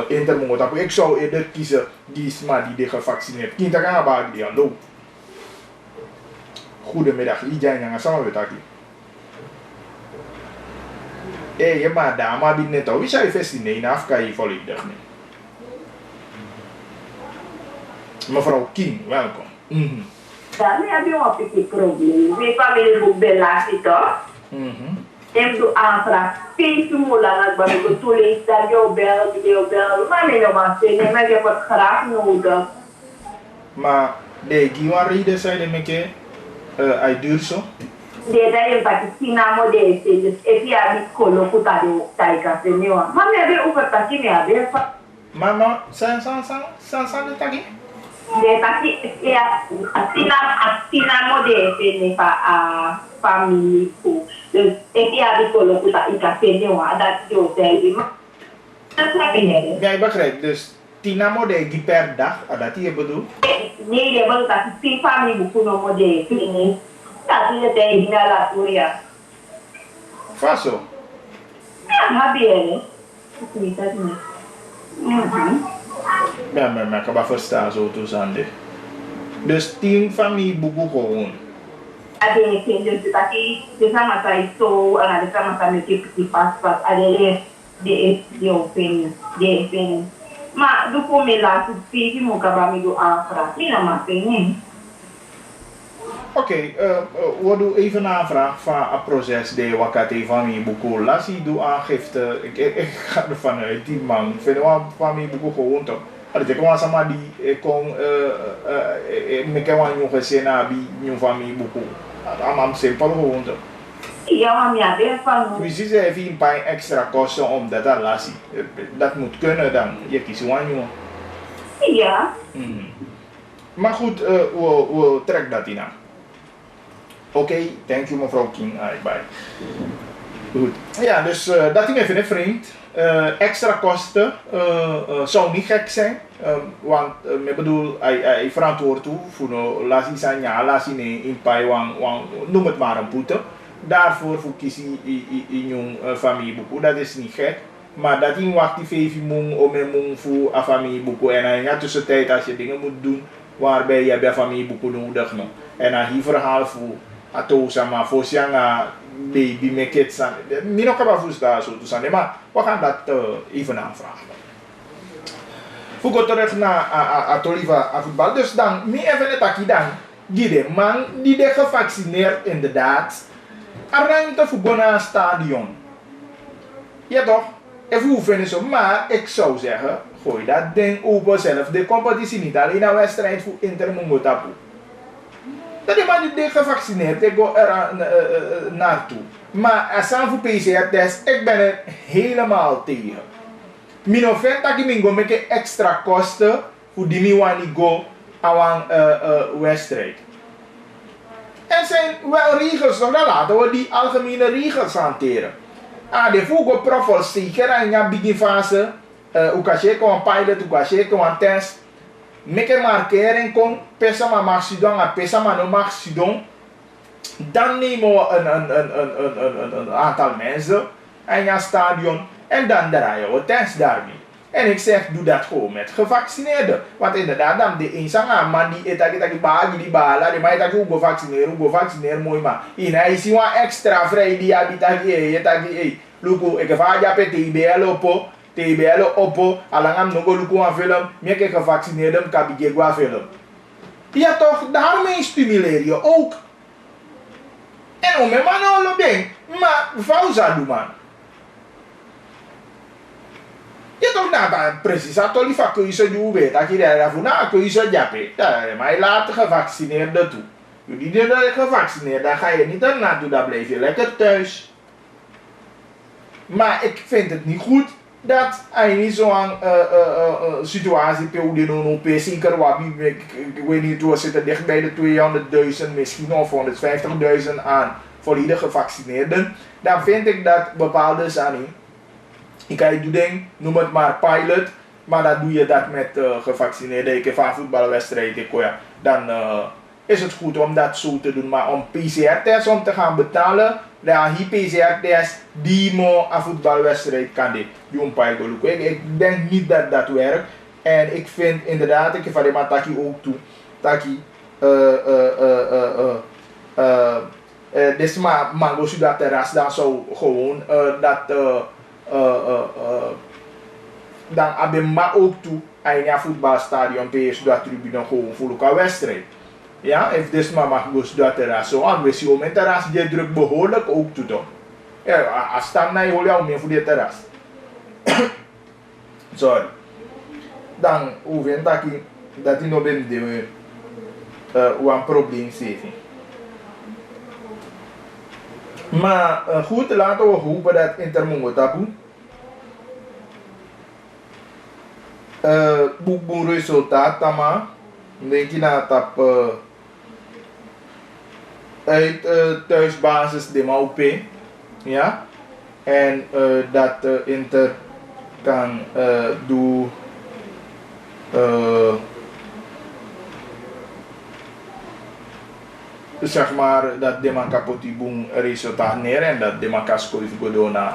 A: intermongo. Ik zou eerder kiezen die sma die gevaccineerd. Kinta kan baag die aan doen. Goedemiddag, iedereen gaan samen met taki. Je maar daar maar binnen toch. Wie zou je vestinen af kan je volledig niet. Mevrouw King, welkom.
C: Dan heb je een beetje probleem. Mijn familie moet belasten toch? Hem doet aanvraag. Veel te moeilijk. Maar ik bedoel is dat je bel. Maar ik maar zeggen, maar ik heb het graag nodig.
A: Maar de Giwan reden zei de meke, hij duurt zo.
C: De dat je pak sinamo de is dus if je hebt kolo kuta de taika se newa. Maar me heb over taki me heb.
A: Mama, san de taki?
C: De taki ya sinamo de is ne pa family ko. Dus if je hebt kolo kuta ika se newa dat je zei. Dat snap je niet.
A: Ja, ik begrijp. Dus Tinamo de per dag, dat je bedoelt?
C: Nee, de bedoelt dat die family moet kunnen modellen. Dat is het eigenlijk naar la Korea.
A: Faso.
C: Ja, maar bien. Ik weet dat niet.
A: Ja, maar ik kan verstaan zo toezande. Dus 10 familie boeken gewoon.
C: Ada yang dus dat is sama saya itu, ada sama saya mesti pas ada de open. Maar doe voor me laat het visie moet hebben met de aanvraag. Niet maar pengen.
A: Oké, we doen even een aanvraag van het proces de wakati van mijn boeken. Laat je doen aangifte. Ik ga ervan uit, die man. Ik vind wel van mijn boeken gewoon toch. Als ik gewoon sama die kon, ik kan wel nog eens naar die van mijn boeken. Allemaal simpel gewoon toch.
C: Ja, maar ja, ben van.
A: Precies, even een paar extra kosten om dat te laten. Dat moet kunnen dan. Je kiest wel jongen.
C: Ja.
A: Maar goed, we trekken dat in aan. Oké, thank you mevrouw King. Bye. Goed. Ja, dus dat is even een vriend. Extra kosten zou niet gek zijn. Want ik bedoel, hij verantwoordt toe voor de lasisanya, lasine in Paiwan, noem het maar een boete. Daarvoor voor kiezen in je familieboek. Dat is niet gek. Maar dat in wacht die 5 mong om een voor een familieboek. En ja, tussentijd als je dingen moet doen waarbij je bij familieboek nodig hebt. En dan hier verhaal voor ato sama voor sjanga baby make it san. Mino kaba voor daar zo te zijn. Maar we gaan dat even aanvragen. Voor go terug naar Atoliva voetbal. Dus dan, mi even het akkie dan. Die man die de gevaccineerd inderdaad. Een ruimte voor een stadion. Ja toch? Even hoeven zo. Maar ik zou zeggen, gooi dat ding open zelf. De competitie niet alleen een wedstrijd voor Inter Mongotapu. Dat die man die gevaccineerd, ik ga er naartoe. Maar als aan voor PCR-test, ik ben er helemaal tegen. Mino vindt dat ik go met extra kosten voor die miwani go aan een wedstrijd. Er zijn wel regels, dan laten we die algemene regels hanteren. De voegen profil zeker en ja beginfase, u kan checken een pilot, u kan checken een test. Make een markering kon, pesa maar maxidon, pesa maar no maxidon. Dan nemen we een aantal mensen en ja stadion en dan draaien we test daarmee. En ik zeg, doe dat gewoon met gevaccineerden. Want inderdaad, dan de insanga man die etaki bagi die bala, die maar hoe vaccineren mooi maar. Hij is wel extra vrij die etaki luku ik ga ja pe TBL oppo, alangam nogo luku aan film, meer gevaccineerden kan je gwa film. Ja toch, daarmee stimuleer je ook. En om mijn man al ding, maar fauza doen man. Je toch nou precies dat olifa kun je zo doen weet dat je daar voor na kun je zo jappen. Maar je laat gevaccineerd toe. Jullie die dat gevaccineerd, dan ga je niet naartoe, dan blijf je lekker thuis. Maar ik vind het niet goed dat hij niet zo'n situatie op zeker wat ik weet niet hoe zitten dicht bij de 200.000 misschien of 150.000 aan volledig gevaccineerden. Dan vind ik dat bepaalde zaken. Ik kan je doen, noem het maar pilot, maar dan doe je dat met gevaccineerden. Ik heb van voetbalwedstrijden, dan is het goed om dat zo te doen. Maar om PCR-test om te gaan betalen, dan die PCR-test die mo een voetbalwedstrijd kan dit. Ik denk niet dat dat werkt. En ik vind inderdaad, ik heb van de Mataki ook toe, Taki, dus maar mango dat terras dan zou gewoon dat dan hebben maar ook toe aan een voetbalstadion PS dat tribune gewoon voor elkaar wedstrijd. Ja, if this mama goes door terras. Zo, aan we zien met terras die druk behoorlijk ook toe toch. Ja, als staan naar je hoor jou meer voor die terras. Sorry. Dan, hoe vind dat hij nog ben de een probleem zeven. Maar goed, laten we hopen dat Intermongo tapu. Boek resultaat tama. Denk je dat op uit thuisbasis de Maupe. Ja. En dat Inter kan doen. Zeg maar dat de man kapot boom resultaat neer en dat de man kan scoren naar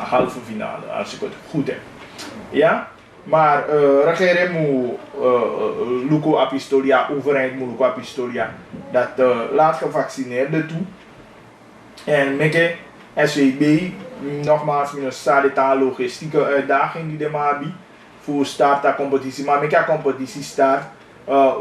A: halve finale als ik het goed heb. Ja, maar regering moet luko apistolia, overheid moet luko apistolia dat laat gevaccineerden toe en meke SWB nogmaals minus salita logistieke uitdaging die de man biedt voor start de competitie, maar meke competitie start.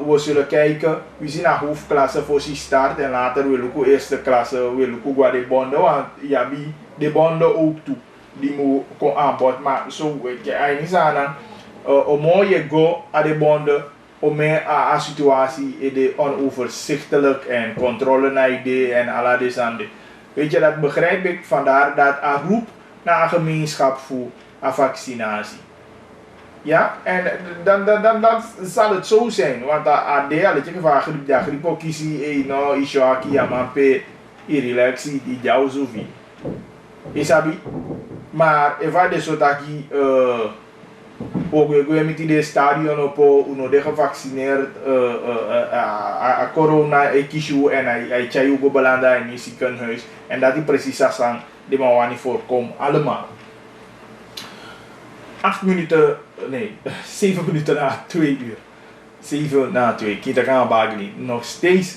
A: We zullen kijken, we zien naar hoofdklasse voor die start en later we lukken eerste klasse, we lukken qua de bonden, want ja, de bonden ook toe, die moet komen aanbod, maar zo weet je eigenlijk aan een mooie go aan de bonden, om meer aan situatie de onoverzichtelijk en controle naar idee en alle deze andere. Weet je, dat begrijp ik, vandaar dat een roep naar een gemeenschap voor een vaccinatie. Ja, en dan zal het zo zijn, want AD, dat je gevraagd hebt, dat griep ook kiezen, no, ishoaki, yamampe, relaxie, die jou zo viel. Isabi, maar even de sotaki, ook we met die stadion op, uno de gevaccineerd, corona, kiesje en hij chayu go belanda in je ziekenhuis, en dat die precies aan die man niet voorkomt, allemaal. 8 minuten, nee, 7 minuten na 2 uur. 7 na 2. Kita kan bagli. Nog steeds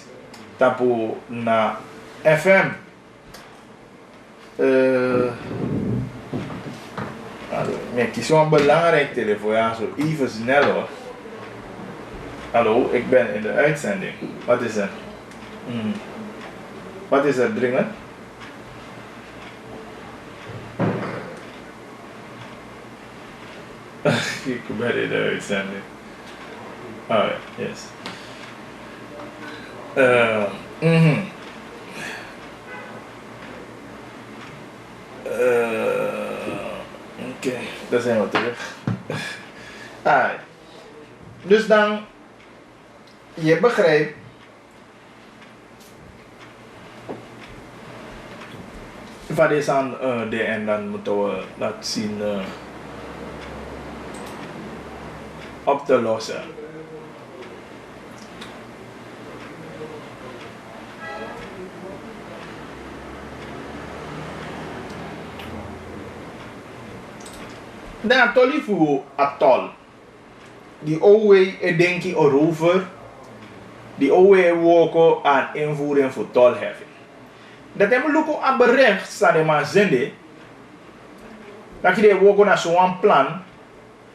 A: tapo na FM. Ik kies zo'n belangrijk telefoon. Ja, zo even snel hoor. Hallo, ik ben in de uitzending. Wat is er? Wat is er dringend? Ik ben in de uitzending. Oh ja, yes. Oké, daar zijn we terug. Dus dan, je begrijpt. Wat is aan de en dan moeten we laten zien. Op te lossen. Dan tolli voor atol. Die OWE denk je erover. Die OWE woken aan invoering voor tolheffing. Dat hebben we ook aan bericht staan maar zende. Dat je woken naar zo'n plan.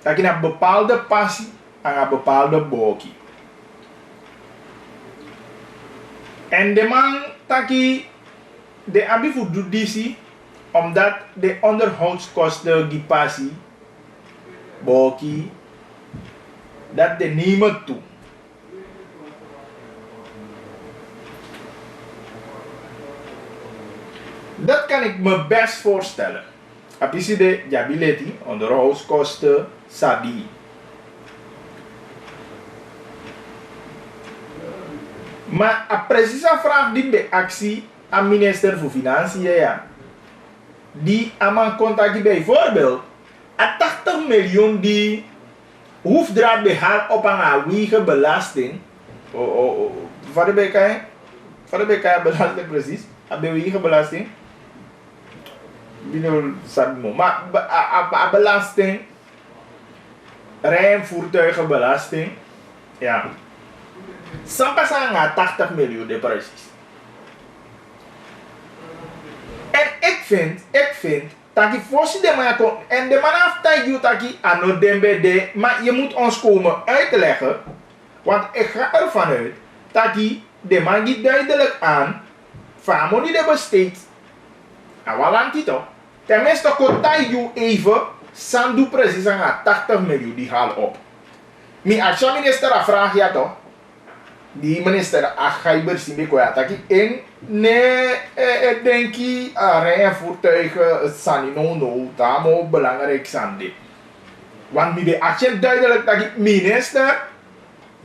A: Dat je een bepaalde passie en een bepaalde boki. En de man taki de abifu doet disi omdat de onderhoudskosten die passie boki dat de nemen toe. Dat kan ik me best voorstellen. Apisi de jability, onderhoudskosten, sabi. Maar a precisa vraag die bij actie aan minister voor Financiën, ja. Die aan mijn contact bijvoorbeeld, a 80 miljoen die hoefdraad behaal op een aanwege belasting. Wat de bekijk? Wat de bekijk belasting precies? A bewege belasting. Maar belasting, rijvoertuigenbelasting, ja. Sampai sangat 80 miljoen de precies. En ik vind dat je voorzitter de man en de man aftaai je dat je aan dembe de, maar je moet ons komen uitleggen, want ik ga ervan uit dat je de man geeft duidelijk aan, van die de besteed, awalantito. Tenminste, kotai you even, sandu precies aan 80 miljoen die haal op. Mi action minister a vraag ja toch? Die minister a gaiber simbe ja taki en ne denk je rijden voertuigen sani no tamo belangrijk sande. Want mi de action duidelijk dat ik minister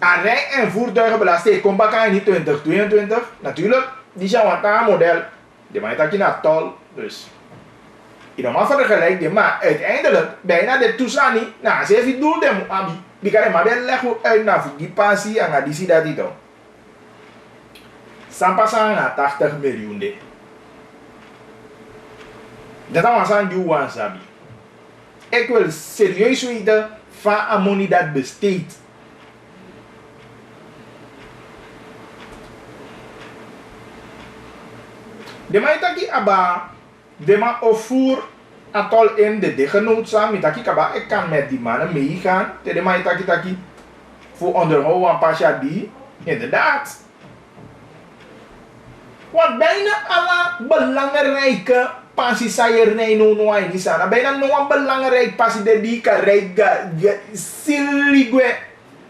A: a rij- en voertuigenbelasting komt bakken in 2022. Natuurlijk, die zijn wat een model. Die maakt dat je naar tol, dus. In normaal vergelijk, maar uiteindelijk, bijna de toesani, nou, ze heeft het doel de abi. Die kan maar wel leggen uit naar die passie en die zie dat die toch. Sampasa naar 80 miljoen de. Dat was aan Juwan Sabi. Ik wil serieus weten van een money dat besteedt. De man taki aba, de man offer atol in de genootzaam, mi taki kaba, ik kan met die mannen meegaan. De man taki voor onderhouden aan pasja die, inderdaad. Want bijna alle belangrijke passiesaaiernij no in sana, bijna no een belangrijk passie de die kan rijden, siligwe,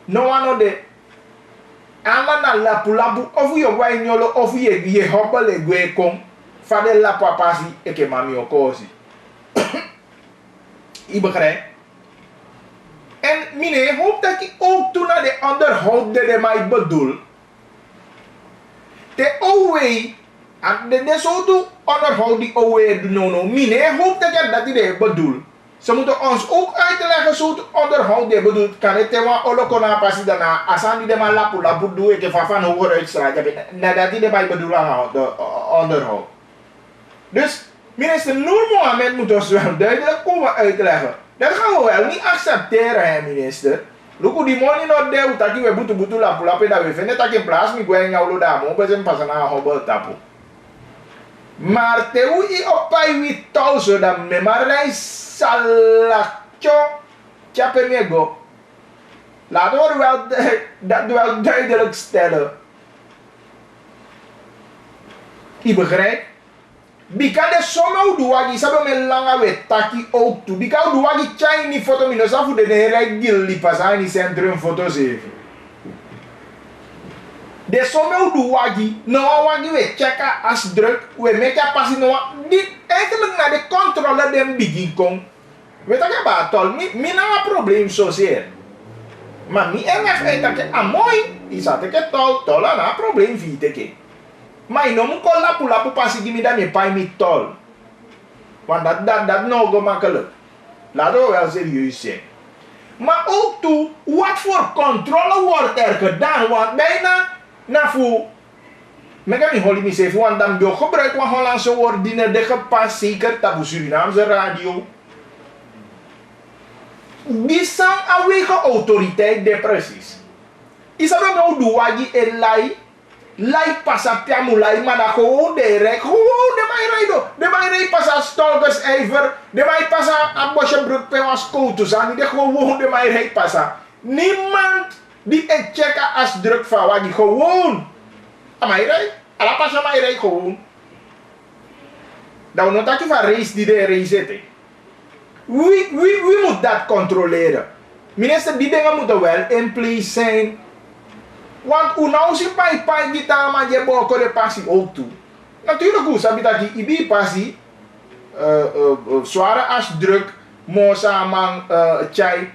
A: no ano de. Ala na lapu of je wai nyolo of je hoppele gwe kom fade la papasi eke mami okosi. I begrijp. En mine hoop dat ik ook toen naar de onderhoud de mij bedoel. De OW, en de zo doe onderhoud die OW no. Mine hoop dat ik dat die bedoel. Ze moeten ons ook uitleggen zo het onderhoud die bedoelt. Kan het tewa olokona pasi daarna. Asan die de man lapu doe ik van hoger uitstraat. Nadat die de mij bedoel aan de onderhoud. Dus minister Noor Mohammed moet ons wel duidelijk komen uitleggen. Dat gaan we wel niet accepteren, hè, minister. Look die money not there, utaki we butu lapu dat we vinden dat in plaats mi gwen jou daar mo bezem pasan aan hobel tapu. Maar te ui opai wi tol zo dat me marai salakcho chape mego. Laten we dat wel duidelijk stellen. Ik begrijp. Bika de somme uduwagi sabe me langa we taki ook toe. Bika uduwagi chai ni foto mino safu de nere gil li pasai ni centrum foto sevi. De somme uduwagi no wagi we checka as druk we meka pasi no dit eigenlijk naar de controle dem begin kom. We tak ba tol mi na probleem so zeer. Maar mi enga uitake amoy isate ke tol na probleem viteke. Maar no moet lapu pasi die me dan je pai mi tol. Want dat nou gemakkelijk. Laten we wel serieus zijn. Maar ook toe, wat voor controle wordt er gedaan? Want bijna, na voor, ik heb niet holy misef, want dan doe gebruik van Hollandse woorden de gepast, zeker tabu Surinaamse radio. Die zijn aanwege autoriteit de precies. Is dat nou doe wagi en lai pasa piamulai mana gewoon direct gewoon de mij rijden de mij rijden pasa stolkers ijver de mij pasa aan bosje broek pe was kotus aan die gewoon de mij rijden pasa niemand die het checken als druk van wagi gewoon aan mij rijden ala pasa mij rijden gewoon dan dat je van race die de race zitten wie moet dat controleren minister die dingen moeten wel in place zijn. Want nou si pai kita ma je boko de passie ook toe. Natuurlijk hoe sabi dat die ibi passie zware as druk mosa man chai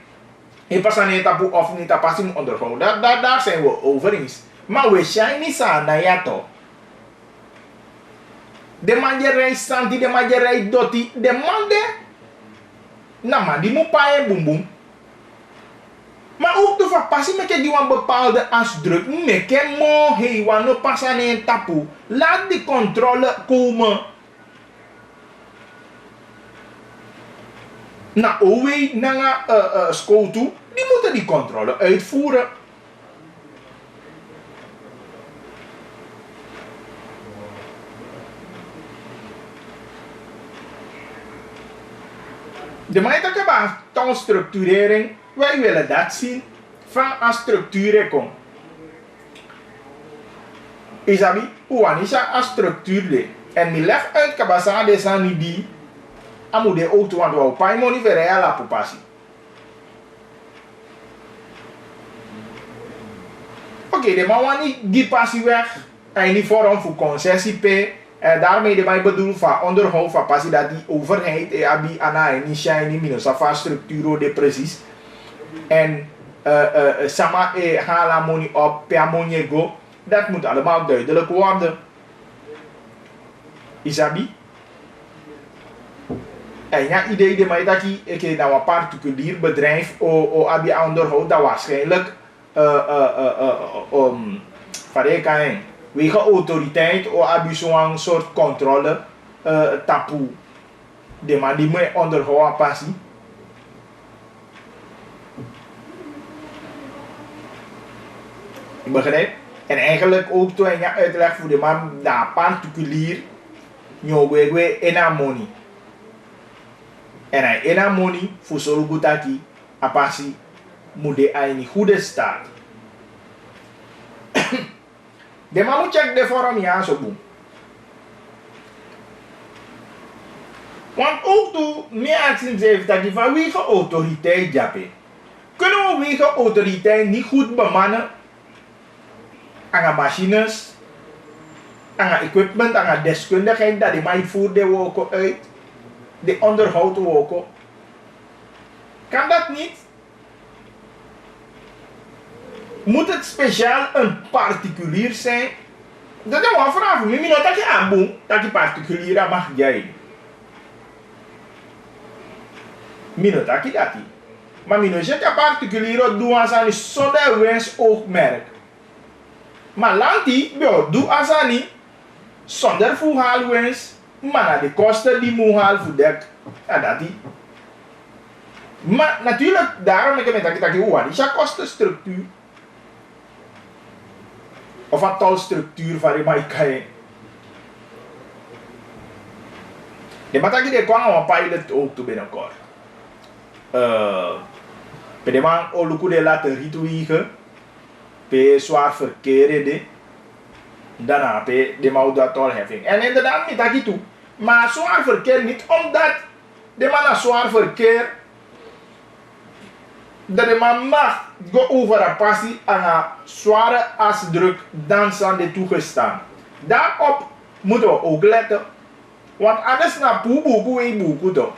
A: he pasane tapu of niet passie onderhouden. Daar zijn we over eens. Maar we zijn niet aan dat ja toch. De man je rijdt santi, de man je rijdt dotti, de man de na man die moet paie boem boem. Maar ook de verpassie met die een bepaalde asdruk. Meke mo hei wano pasan en tapu. Laat die controle komen. Na owe na school toe. Die moeten die controle uitvoeren. De meidelijke taalstructurering. Wij willen dat zien van een structuur komt. Isabi, uanisha a structuur de. En mi leg uit kabasa de sani di. Amu de auto want wou pai money verre la popasi. Oké, de man wani die passie weg. En die vorm voor concessie p. En daarmee de mij bedoel van onderhoud van passie dat die overheid abi ana en shiny minus af structuur de precies. En sama hala money op per money go. Dat moet allemaal duidelijk worden. Isabi? En ja, idee de mij dat ik nou een particulier bedrijf o abi onderhoud dat waarschijnlijk wege autoriteit o abi zo'n soort controle tapu de man die moet onderhouden passie. Ik begrijp. En eigenlijk ook toen je uitleg voor de man dat particulier nyogwegwe ena money. En hij ena money voor solugutaki apasi moet de hij in goede staat. De man moet check de vorm ja zo boem. Want ook toen meer actie heeft dat die van wege autoriteit jappen. Kunnen we wege autoriteit niet goed bemannen? Aan machines, aan equipment, aan deskundigheid dat die mij voert de woken uit, de onderhoud woken. Kan dat niet? Moet het speciaal een particulier zijn? Dat is een vraag. Mimi no dat je aanboem dat je particulier mag jij. Mino dat je dat. Maar mino je dat particulier doen aan zonder wens oogmerk. Maar lanti, doe azani zonder voeghaalwens, maar naar de kosten die moet halen voor dek. Ja, dat die. Maar natuurlijk, daarom ik met dat je is een kostenstructuur. Of een tolstructuur van de maaikai. De mataki de kwam een pilot ook toe binnenkort. Bij de man oluku de laten rituigen. Pe zwaar verkeer de. Daarna pe de man dat tolheffing. En inderdaad niet dat je toe. Maar zwaar verkeer niet omdat de man een zwaar verkeer. Dat de man mag go over een passie aan een zware asdruk dan zijn de toegestaan. Daarop moeten we ook letten. Want anders na poeboeku en boeku toch.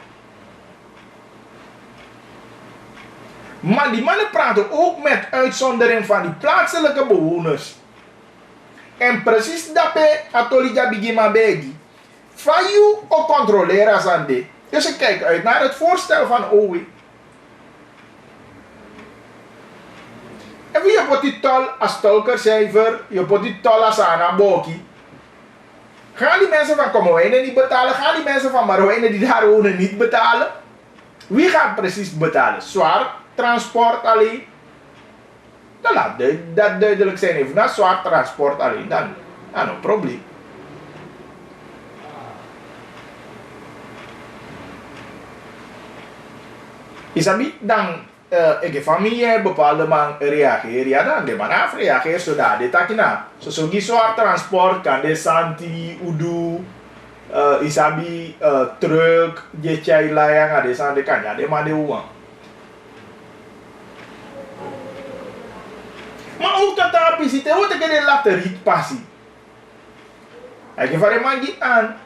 A: Maar die mannen praten ook met uitzondering van die plaatselijke bewoners. En precies dat bij Atolija Bigima Begi. Van jou ook controleren aan dit. Dus ik kijk uit naar het voorstel van Owe. En wie je pot die tol als tolkercijfer, je pot die tol als anaboki. Gaan die mensen van Kommerwijnen niet betalen? Gaan die mensen van Marwijnen die daar wonen niet betalen? Wie gaat precies betalen? Zwaar transport alleen? Dan laat dat duidelijk zijn. Even na zwaar transport alleen, dan een probleem. Isabi, dan ik familie bepaalde man reageren, ja dan de man afreageert zodat de takina. Zo die zwaar transport kan de santi, udu, isabi, truck, je chai layang ade san de kan ja de man de uang. Maar ook dat daar visite, hoe te kunnen laten rit passie. Ik geef er man die aan.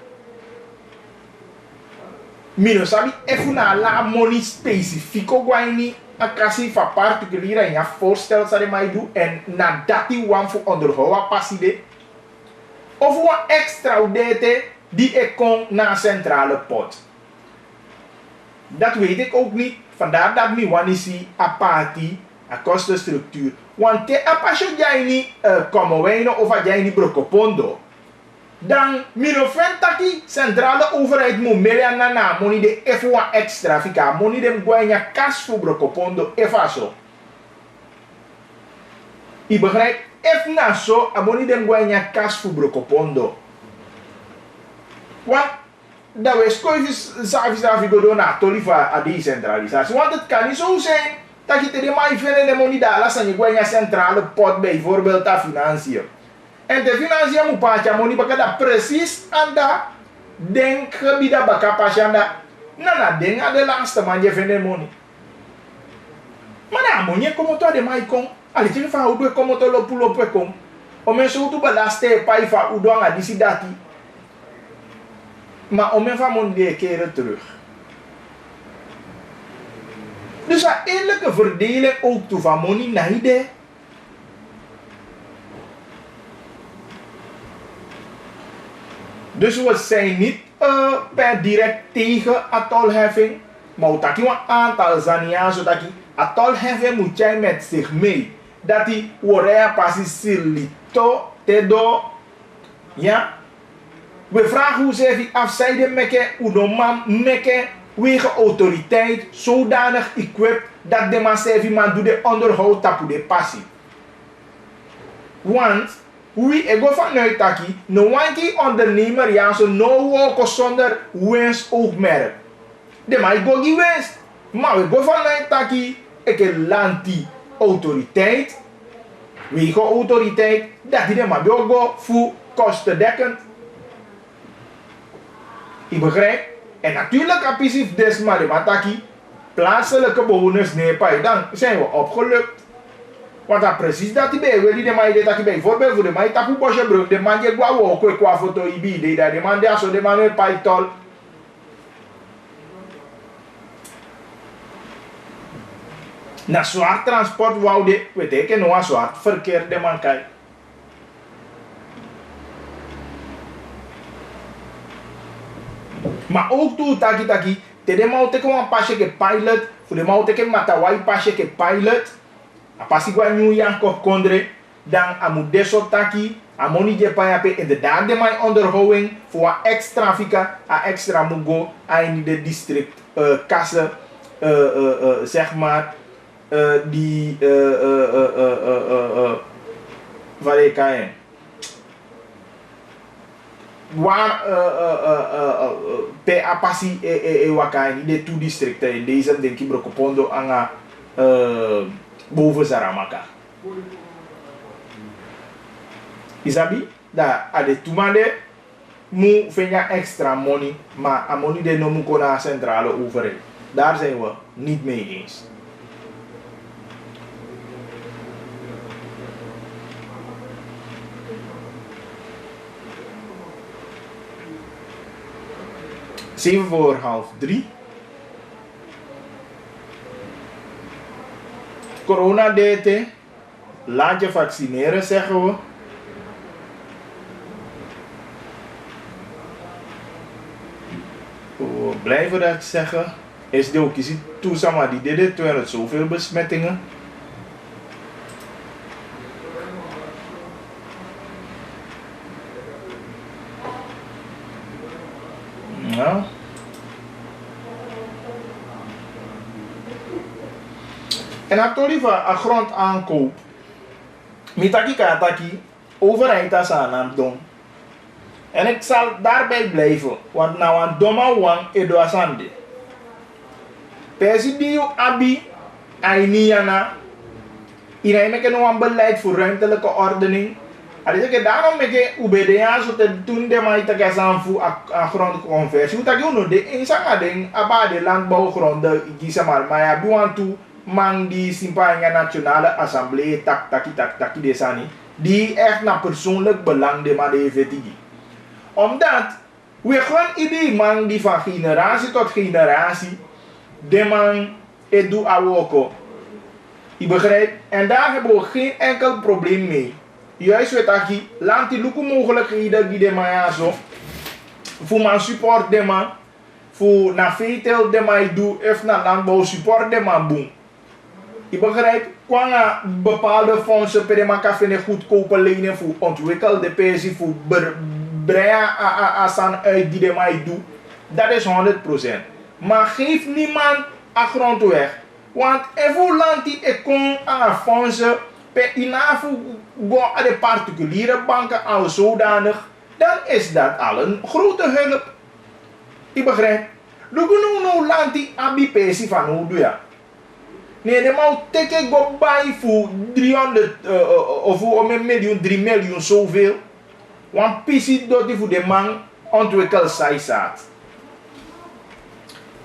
A: Mino sabi efuna la money specifico guaini a kasi fa particulier en ja voorstel sa de mai do en na dati wan voor onderhouden passie de. Of een extra udete die ik kon naar centrale pot. Dat weet ik ook niet. Vandaar dat mi wanisi apati a kostenstructuur. Want te apasho jij niet Kommerwijnen of jij niet Brokopondo. Dan minofentaki centrale overheid moet meliana na money de F1 extra fika money dem guanya kas voor Brokopondo efa zo. I begrijp F na zo a money dem guanya kas voor Brokopondo. Want dat we skoifis safi go na tolifa a decentralisatie. Want het kan niet zo zijn dat je te de mai vinden de money daar las aan je guanya centrale pot bijvoorbeeld aan financiën. En de financiën moet paatje money bakada precies aan dat denk gebieden baka paasjanda. Nana denk aan de laatste man je vindt money. Maar na money komt tot de mai kom. Ali tiri fa udo komt tot lopulo pe kom. O men so tu balaste pai fa udo anga disi dati. Maar om even mon weer keren terug. Dus een eerlijke verdeling ook toe van money naar idee. Dus we zijn niet per direct tegen atolheffing. Maar we hebben een aantal zania's zodat atolheffing moet jij met zich mee. Dat die worea passie silito tedo. Ja. We vragen hoe ze afzijden meke, unomam meke, wege autoriteit zodanig equipped dat de man zevi man doet de onderhoud tapu de passie. Want wie ego vanuit taki, no wanki ondernemer ja zo no woko zonder winstoogmerk. De man go die winst, maar we go vanuit taki, ik lanti autoriteit, wege autoriteit, dat die de man go voor kostendekkend. Ik begrijp. En natuurlijk apisief desma de mataki. Plaatselijke bewoners neepai. Dan zijn we opgelukt. Want dat precies dat die bij. Wil die de man die taki bij. Bijvoorbeeld voor de man tapu bosjebrug. De man die gwa woko kwa foto ibi. De man die aso de man een pai tol. Na zwaar transport wou de. Weet ik en nou zwaar verkeer de man kai. Maar ook toe taki, te de mau teke wan pasje ke pilot, voor de mau teke matawai pasje ke pilot, a pasi gwa New York of kondre, dan amu deso taki, a moni je payape inderdaad de mai onderhouding, voor a extra fika, a extra mugo, a in de district kassen, zeg maar, die, waar ik kan waar pe apasi wakai de two districten in deze denk ik brokopondo anga boven Saramaka. Isabi da ade tumande mu fenya extra money maar a money de no mu kona centrale overheid. Daar zijn we niet mee eens. Zeven voor half 3. Corona DT. Laat je vaccineren, zeggen we. We blijven dat zeggen. Is de ook je ziet toesama die deden 200 zoveel besmettingen. Ja. En actually een grond aankoop. Mitaki kataki, overheid as aan doen. En ik zal daarbij blijven, want nou een domme wang edo asande. Presidio abi ainiana. Iedereen met een beleid voor ruimtelijke ordening. Dus daarom met je UBDA zo te doen de mij te gaan voor een grondconversie. Dat je nu de insanga ding abade landbouwgronden gisa maar ja buan tu man die simpanya nationale assemblee taki desani die echt naar persoonlijk belang de maar de vetigi. Omdat we gewoon idee man die van generatie tot generatie de man edu awoko. Je begrijpt? En daar hebben we geen enkel probleem mee. Juist weet ik, laat die lukken mogelijkheden die de man ja zo. Voor mijn support de man. Voor na veetel de man doe, of na landbouw support de man boem. Je begrijpt? Qua bepaalde fondsen per de man kan vinden goedkope lenen voor ontwikkelde pensie, voor breien aan uit die de man doet. Dat is 100%. Maar geef niemand een grond weg. Want even land die ik kom aan fondsen. Per inafu go aan de particuliere banken al zodanig, dan is dat al een grote hulp. Je begrijpt? Lugu no land die abi pensie van hoe doe je? Nee, de man teke go buy voor 300 of om een miljoen, 3 miljoen zoveel. Want pissie dat die voor de man ontwikkeld zij staat.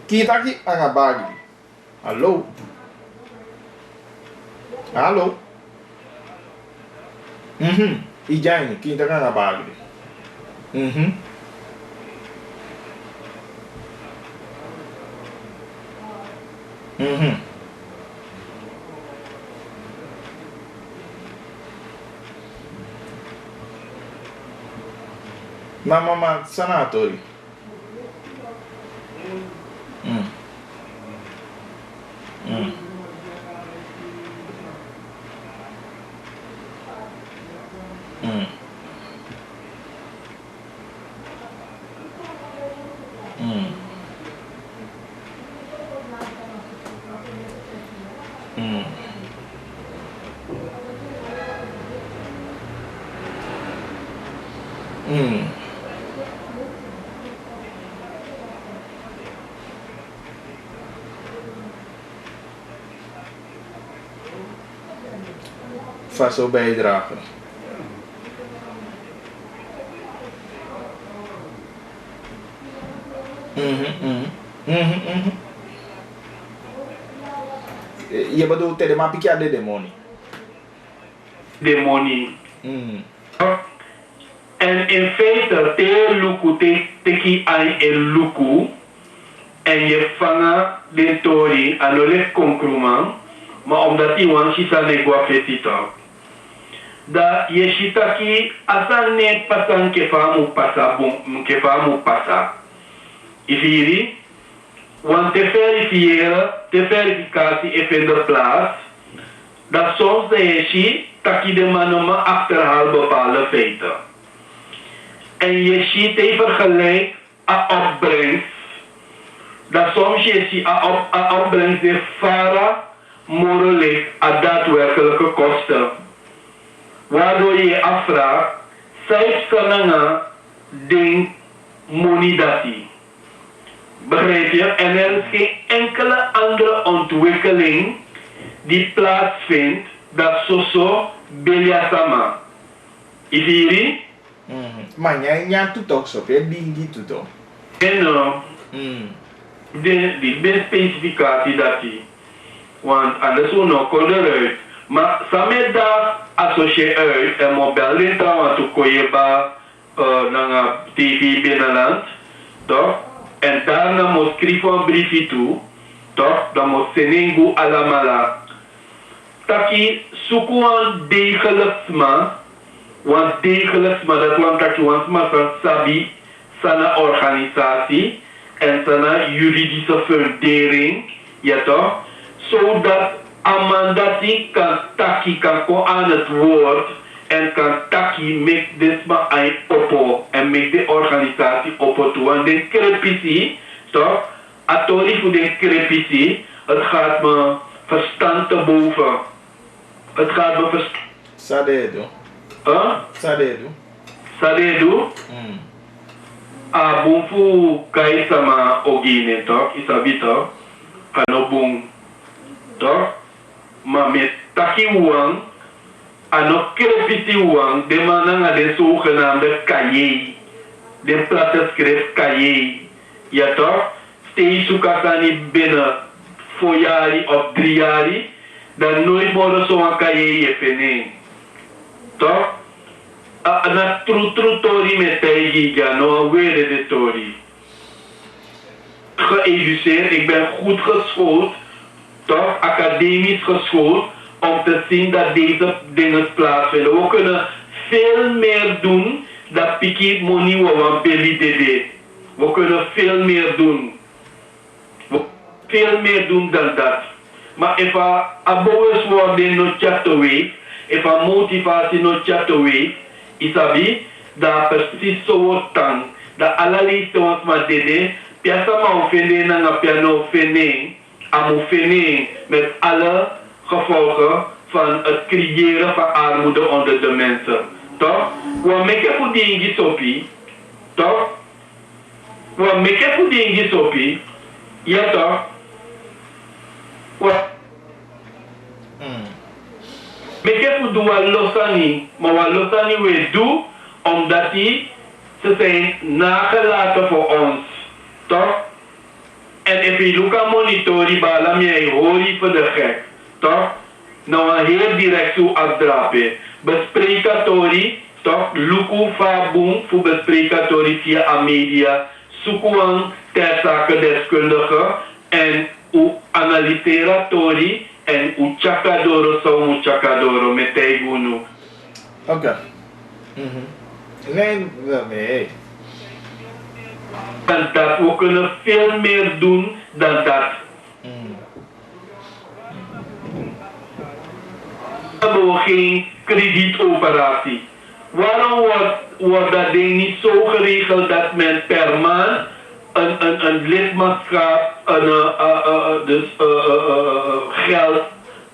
A: Kietaki angabagi. Hallo. Hallo. Ijaini, kietaki angabagi. Mama sanatori. Vaso bijdragen. Je bedoelt de maar pikje de money.
F: De money. En in feite, te luku teki aan een luku en je vangt de tori aan de concluman, maar omdat die wan shisa negwa fetita. Da je shita ki asan ne pasan kefa mu pasa. Ifiri, want te verificatie is in de plaats, dat soms de je taki de manoma achterhaalt bepaalde feiten. En je ziet even gelijk aan opbrengst, dat soms je ziet aan opbrengst de vara morelijk aan daadwerkelijke kosten. Waardoor je je afvraagt, zij sananga ding monidati. Begrijp je? En er is geen enkele andere ontwikkeling die plaatsvindt dat zo Beliasama. Iviri?
A: Maar jij doet ook zo, je ding doet ook.
F: En die ben specificatie dat die. Want anders hoe nog kon eruit. Maar samen daar associeer uit en mobiel in trouwens toe kon je naar TV binnenland, toch? En daarna moet schrijven een briefje toe, toch? Dan moet senengu alamala. Taki zoeken degelijksma, want degelijksma dat want taki want maar van sabi, sana organisatie en sana juridische fundering, ja toch? Zodat amandati kan taki kan ko aan het woord en kan taki make desma een oppo en make de organisatie oppo toe. En de crepitie, toch? Atori voor de crepitie, het gaat me verstand te boven. Het gaat me verstand.
A: Sadedo. Sadedo.
F: Sadedo? Abumfu kai sama ogine, toch? Isabi, toch? Anobung, toch? Maar met taki uang, ano krepiti uang, de mannen de zogenaamde kaye, de platte schrift kaye, ja toch? Steeds zoekasani binnen voor jari of 3 jari, dan nooit meer zo'n kaye je vinden, toch? Na true tori met teigi, ja, no weer de tori. Geëduceerd, ik ben goed geschoold, toch academisch geschoold, om te zien dat deze dingen plaatsvinden. We kunnen veel meer doen dan Piki Moni Wampeli Dede. We kunnen veel meer doen. Veel meer doen dan dat. Maar if a boys worden no chataway, if a motivatie no chataway, isabi, dat precies zo wordt dan. Dat allerlei ons maar dede, piasa ma ofende na piano fene. Amofene met alle gevolgen van het creëren van armoede onder de mensen. Toch? We maken voor die ingi sopi. Toch? We maken voor die ingi sopi. Ja toch? Maar ik heb doen wat losani, maar wat losani we doen, omdat ze zijn nagelaten voor ons, toch? En als je lukt monitoren, balam je hoor voor de gek, toch? Nou een heel direct zo afdrapen. Besprekatori, toch? Luku faboom voor besprekatori via a media, zoeken ter zake deskundige en u analyseratori en u chakadoro so chakadoro met tegunu.
A: Oké. Nee.
F: En dat we kunnen veel meer doen dan dat. We hebben geen kredietoperatie. Waarom wordt dat ding niet zo geregeld dat men per maand een lidmaatschap, geld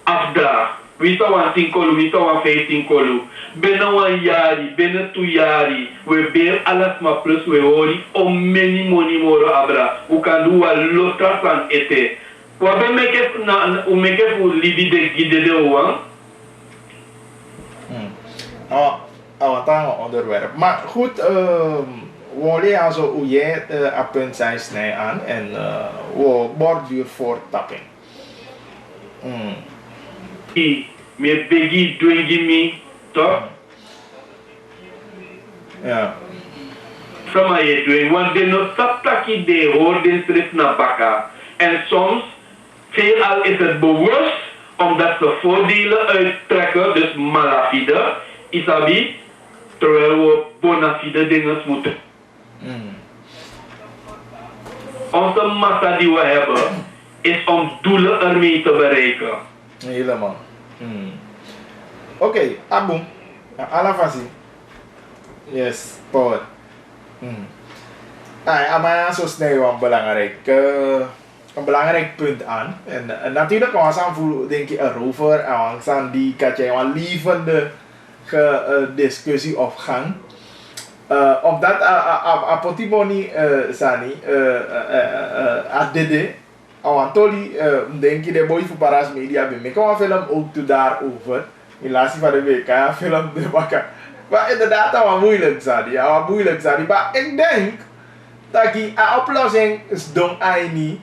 F: afdraagt? Wie zou aan 10 kolu, wie zou aan 15 kolu? Binnen een jaar, binnen 2 jaar, we beren alles maar plus we horen om many money more abra. We kan doen wat lotra van eten. Wat ben ik voor libi de guide de oan?
A: Een onderwerp. Maar goed, we leren zo hoe jij een punt zijn snij aan en we borduur voor tapping.
F: Me begi dwingi me, toch?
A: Ja.
F: Sama je doen, want de no saptaki de hoorden strip naar baka. En soms, veelal is het bewust, omdat ze voordelen uittrekken, dus malafide, isabi, terwijl we bonafide dingen moeten. Onze massa die we hebben, is om doelen ermee te bereiken.
A: Helemaal. Oké, Abu. Alavasi. Yes, power. Maar zo snel een belangrijk punt aan. En natuurlijk kan we aan denk ik erover en aan die kan je een lievende discussie of gang. Omdat apotimoni sani adede awantoli denk je de boy voor paras media bij me kan film ook toe daarover. In laatste van de week kan je film de bakken. Maar inderdaad wat moeilijk zijn, ja, wat moeilijk zijn. Maar ik denk dat die oplossing is dong aini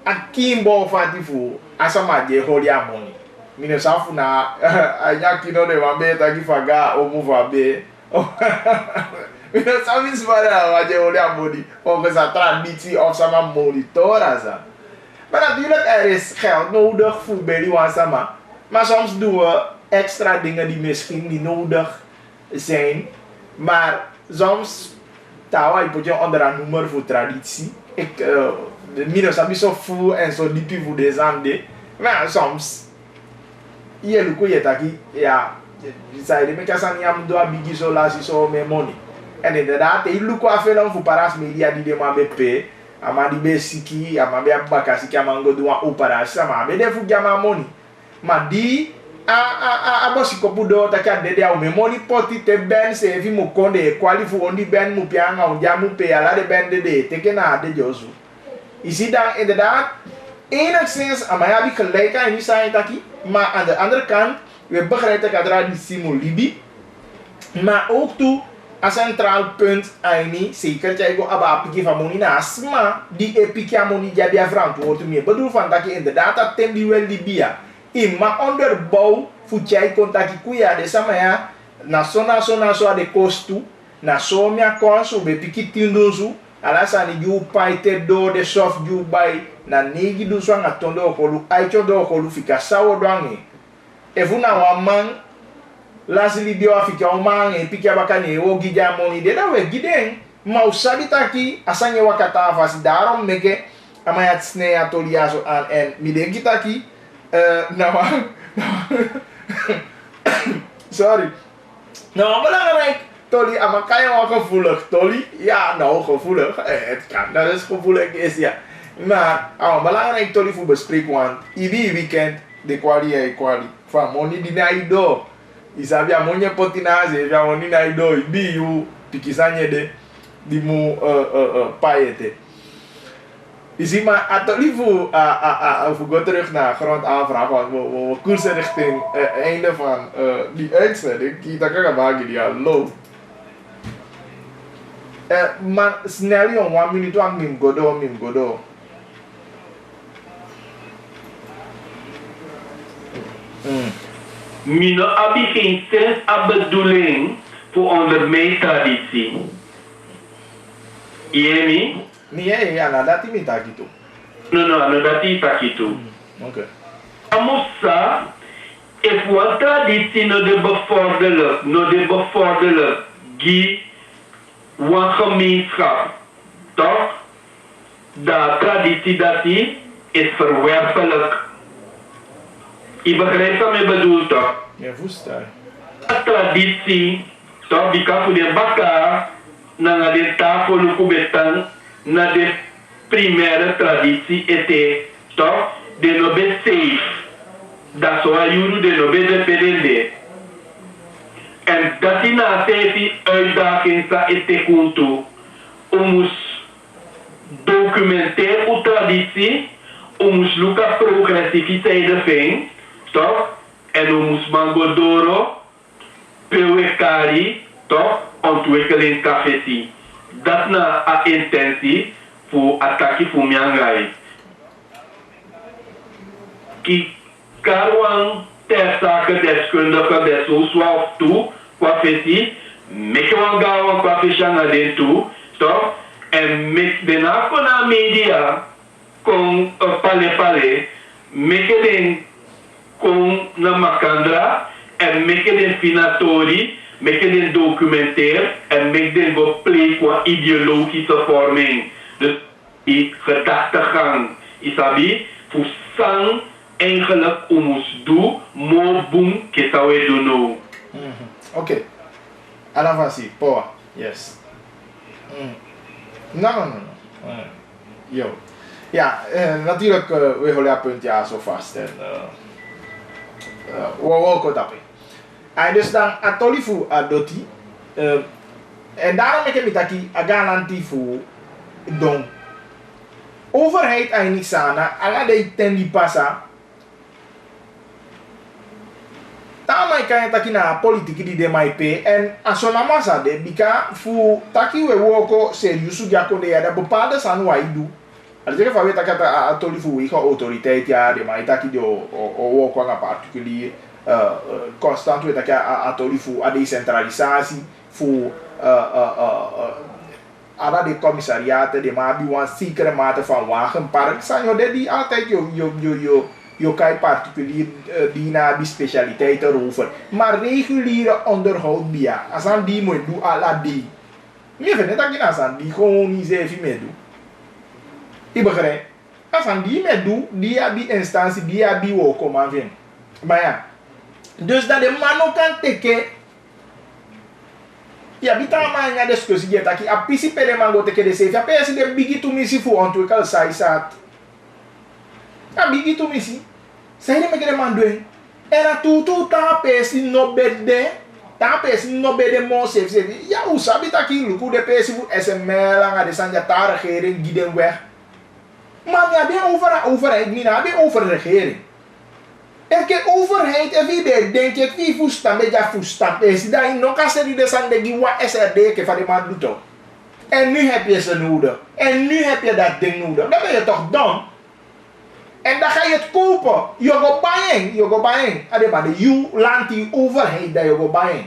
A: a kimbo van die voel asama je holy money. Mine safu na anya kino de wabe taki faga o move abe. Mine safu sbara wa je holy money. Volgens de traditie of sama monitora za. Maar natuurlijk er is geld nodig voor bij die wasama. Maar soms doen we extra dingen die misschien niet nodig zijn. Maar soms tawa je moet je onder een nummer voor traditie. Ik minus heb zo voel en zo diep voor deze handen. Maar soms je lukt je taki ja zei de mekasan jam do abigi zo lasi zo met money. En inderdaad je lukt wel veel voor paras media die de man bepe. Ama di besiki ama be bakasiki ama ngo do een operatie ama be de fu jama money. Maar die abosi kopudo takia dede au memoni poti te ben se vi mo konde kwalifu ondi ben mu pianga unja mu pe ala de ben dede teke na de jozu. Isi dan inderdaad enigszins amayabi gelijka en isa taki, maar aan de andere kant we begrijpen dat traditie mo libi, maar ook toe een centraal punt aini zeker dat je go aba apiki van moni na asma die epiki amoni jabi verantwoord meer bedoel van dat je inderdaad dat tem die wel libia. Maar onderbouw voor jij contacti kuya de sama ya na so de kostu na so mia konsu be piki tindunsu ala sani ju paite do de soft ju bai na negi du so ngatondo kolu aicho do kolu fika sawo dwangi evuna wa man lasili bio afika o man e piki abakani o gija moni de da we giden ma usali taki asanye wakata afasi darom meke amaya tsne atoliaso an en midegi taki sorry. Nou, belangrijk, Tolly, maar kan je wel gevoelig, Tolly? Ja, nou, gevoelig. Het kan, dat is gevoelig, is ja. Maar, belangrijk, Tolly, voor bespreken, want ieder weekend, de kwali. Van money die na ido. Isabia money potinaze, ja money na ido. Ibi you, pikisanye de, di mu paete. Je ziet maar, het toch niet voor gaan terug naar grondaanvraag, want we koersen richting het einde van die uitzending. Dat kan ik maken, die al loopt. Maar snel jong, 1 minuut lang mim godo.
F: Mino abi geen sens a bedoeling voor onder mijn traditie. Yemi?
A: Ja, nou dat is niet dat gitu.
F: No, dat is dat gitu.
A: Oké.
F: Amosa, if wat traditie no de bevorderen, gi wan gemeenschap, toch? De traditie dat die is verwerpelijk. Je begrijpt wat ik bedoel, toch?
A: Ja, voestai.
F: De traditie, toch? Die kan voor de bakka, naar de tafel lukubetan, naar de primaire traditie ete, toch? De nobe safe. Dat zo ayuru de nobe de pedende. En dat is na safe uitdaging sa ete kuntu. Omus documentaire ou traditie, omus luka progressiviteit de ving, toch? En omus mangodoro, pewekari, toch? Ontwikkeling café. Dat na a intentie voor attaque voor miangai. Ki karwan ter zake deskundige deso swaf toe, kwa fesi, mekwan gawan kwa feshanga den toe, toch? En met de nakona media kon pale, meke den kon na makandra, en meke den finatori, meke den documentaire, en meke den go play qua ideologische vorming. Dus die gedachtegang, isabi, voor sang eigenlijk ons doen, mo boom, que sawe do no.
A: Oké. Alavasi, poa. Yes. No. Yo. Ja, natuurlijk, we houden punt ja zo vast. En we ook dat. En dus dan, atolifu adoti. En daarom heb ik taki agalanti voor don. Overheid eigenlijk sana, ala de tendi passa. Tamai kan taki na politiek die de mai pe en asona masa de bika fu taki we woko seriusu ja konde ya da bepaalde sanu wa idu. Als je van weet dat atoli fu iko autoriteit ja de mai taki de o woko na particulier constant weet dat atoli fu a decentralisatie fu ala de commissariaten de ma bi wan zekere mate van wagenpark sanyo de die altijd je kan particulier die na die specialiteiten roven. Maar reguliere onderhoud bia. Als aan die moet doen, ala die. Je vindt dat je als aan die gewoon niet zelf mee doet. Je begrijpt? Als aan die mee doet, die heb die instantie, die heb die ook komen vinden. Maar ja. Dus dat de man ook kan teken. Ja, die taal maar discussie je dat je a pisi per de man go teken de safe. Ja, per se de bigi to missie voor ontwikkelen saisat. A bigi to misi. Sai de mekere man doen. Era tutu ta pesi no bede. Ta pesi no bede mo safe. Ja, u sabi ta ki luku de pesi fu SML nga de sanja ta regering giden weg. Maar ja, de overheid niet na, de overregering. En ke overheid even denk ik wie fusta meja fusta pesi da in no kaseri de sande giwa SRD ke van de man doet. En nu heb je ze nodig. En nu heb je dat ding nodig. Dan ben je toch dom. En dan ga je het kopen. Je go buying. Adema de you land die overheid dat je go buying.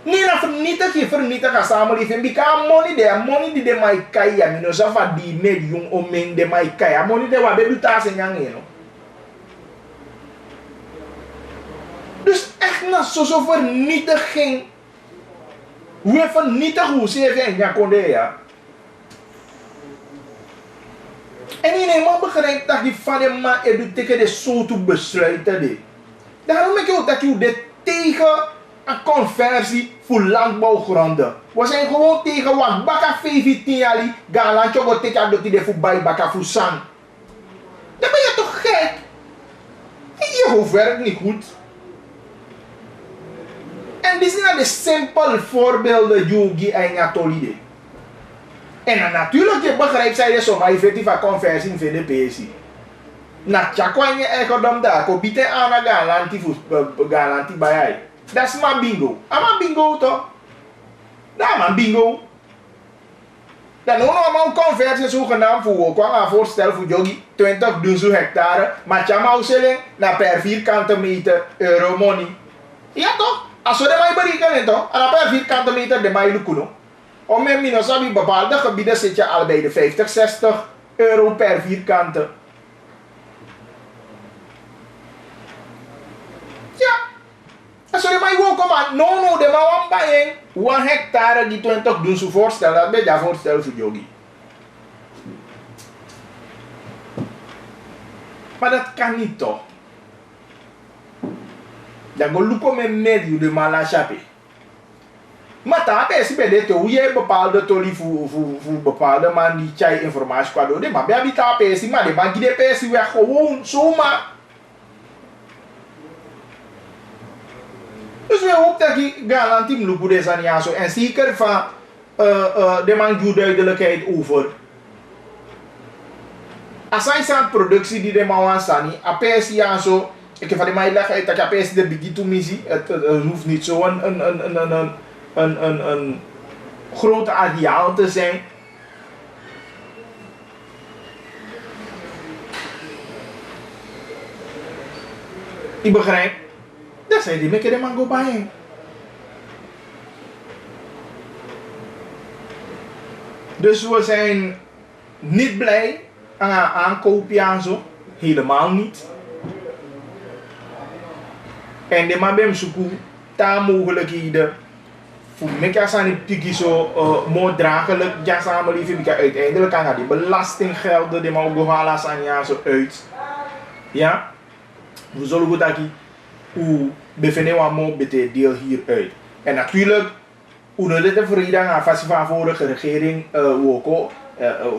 A: Niet na vernietig a samenleving. Bika money die de mai kaya. Mino zafa die net jong omeng de mai kaya. Money de wa bedu ta se nyang no. Dus echt na zo vernietiging. We vernietigen hoe ze even in Jakonde ja. En iedereen begrijpt dat die van de man educeren de zo te besluiten. Daarom denk ik ook dat je tegen een conversie voor landbouwgronden. We zijn gewoon tegen wat baka 15 jaar galantje wat tegen dat die voor bij baka voor san. Dan ben je toch gek? Je hoofd werkt niet goed. En dit zijn de simpele voorbeelden die je en je tolide. En natuurlijk, je begrijpt, zij de zomaar effectieve conversie in de PC. Na chakwanye ekodom da, ko bite ana galanti bayai. Dat is maar bingo. Ama bingo toch? Dat maar bingo. Dan ook nog een conversie zogenaamd voor ook wel een voorstel voor jogi 20.000 hectare. Maar chama selling na per vierkante meter euro money. Ja toch? Als we de mij berekenen toch? En per vierkante meter de mij lukuno. Om mijn minosabi bepaalde gebieden zit je al bij de 50, 60 euro per vierkante. Ja. En zo de mij ook komen. No, de mij wan bijeen. 1 hectare die 20.000 voorstellen. Dat ben je voorstellen voor jogi. Maar dat kan niet toch? Dan go luko met medio de malachape. Maar dat is bij dit hoe je bepaalde tolie voor bepaalde man die jij informatie qua doen. Maar bij die PC, maar die man die de PC weg gewoon zomaar. Dus we hopen dat je garantie luko deze aan jou en zeker van de man die duidelijkheid over. Als hij zijn productie die de man aan staan, a PC jou zo. Ik heb van die mij leggen uit dat je PC de begin toe missie. Het hoeft niet zo een grote ideaal te zijn. Ik begrijp. Dat zijn die mekken de man go bij. Dus we zijn niet blij aan aankoopje en zo. Helemaal niet. En de man bij zoeken daar mogelijkheden. Voor mij zijn die piki zo mooi dragelijk. Ja, samenleving. Uiteindelijk kan die belastinggelden die maar ook halen aan jou zo uit. Ja. We zullen goed dat hoe bevinden we ons met dit deel hieruit. En natuurlijk, hoe dit de vrede aan de van vorige regering ook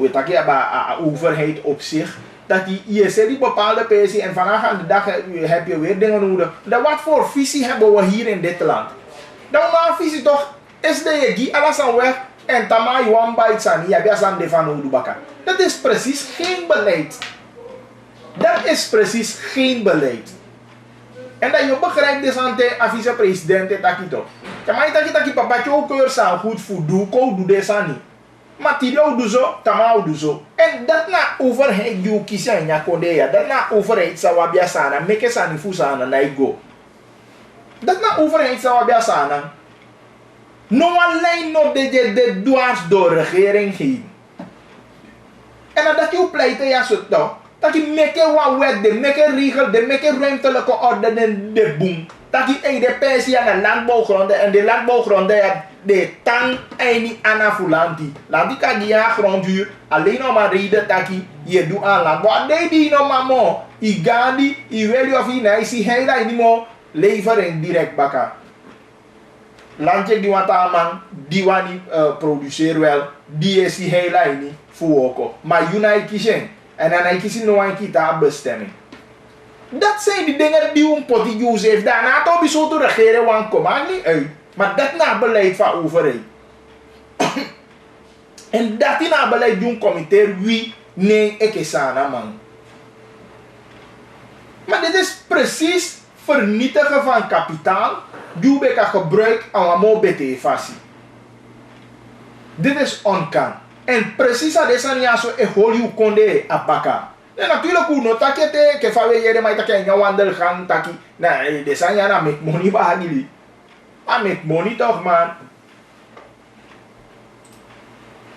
A: weet dat je overheid op zich. Dat je zet die bepaalde PC en vandaag aan de dag heb je weer dingen nodig. Dat wat voor visie hebben we hier in dit land? Dan maar visie toch is dat je die alles aan weg en tamai one bite san je hebt aan de van Oudubaka. Dat is precies geen beleid. Dat is precies geen beleid. En dat je begrijpt dus aan de vice-president dat je toch. Ja, maar dat je papa ook zijn goed voor doe deze niet. Maar die doe zo, tamau doe zo. En dat na overheid die kiezen en ja kondeja. Dat na overheid zou wabia sana, meke sani fusana na igo. Dat na overheid zou wabia sana. No alleen nog de dwars door regering heen. En dat je pleiten ja zo toch. Dat je meke wat wet, de meke regel, de meke ruimtelijke orde de boom. Dat je de pensie aan de landbouwgronden en de landbouwgronden de tang en niet aan Fulanti. Lanti kan je grondhuur alleen nog maar reden dat je doet aan landbouw. Wat deed die nog maar mo? I gandi, I wil je of je nee, zie hij dat niet more leveren direct bakken. Landje die wat aan man, die wat niet produceren wel, die is die hele niet voor ook. Maar je nou kiezen. En dan kies je nog een keer bestemming. Dat zijn die dingen die een potje heeft. Daarna toch zo te regeren, want kom maar niet uit. Maar dat na beleid van overheid. En dat na beleid doen comité, wie nee, ik is aan man. Maar dit is precies vernietigen van kapitaal. Die we kan gebruiken aan een BT-fasie. Dit is onkan. En precies aan deze manier zo ik hoor je konde apaka. En natuurlijk hoe nota kete ke fa we yere mai take nya wandelgang taki. Na deze manier na make money ba hagili. I make money toch man.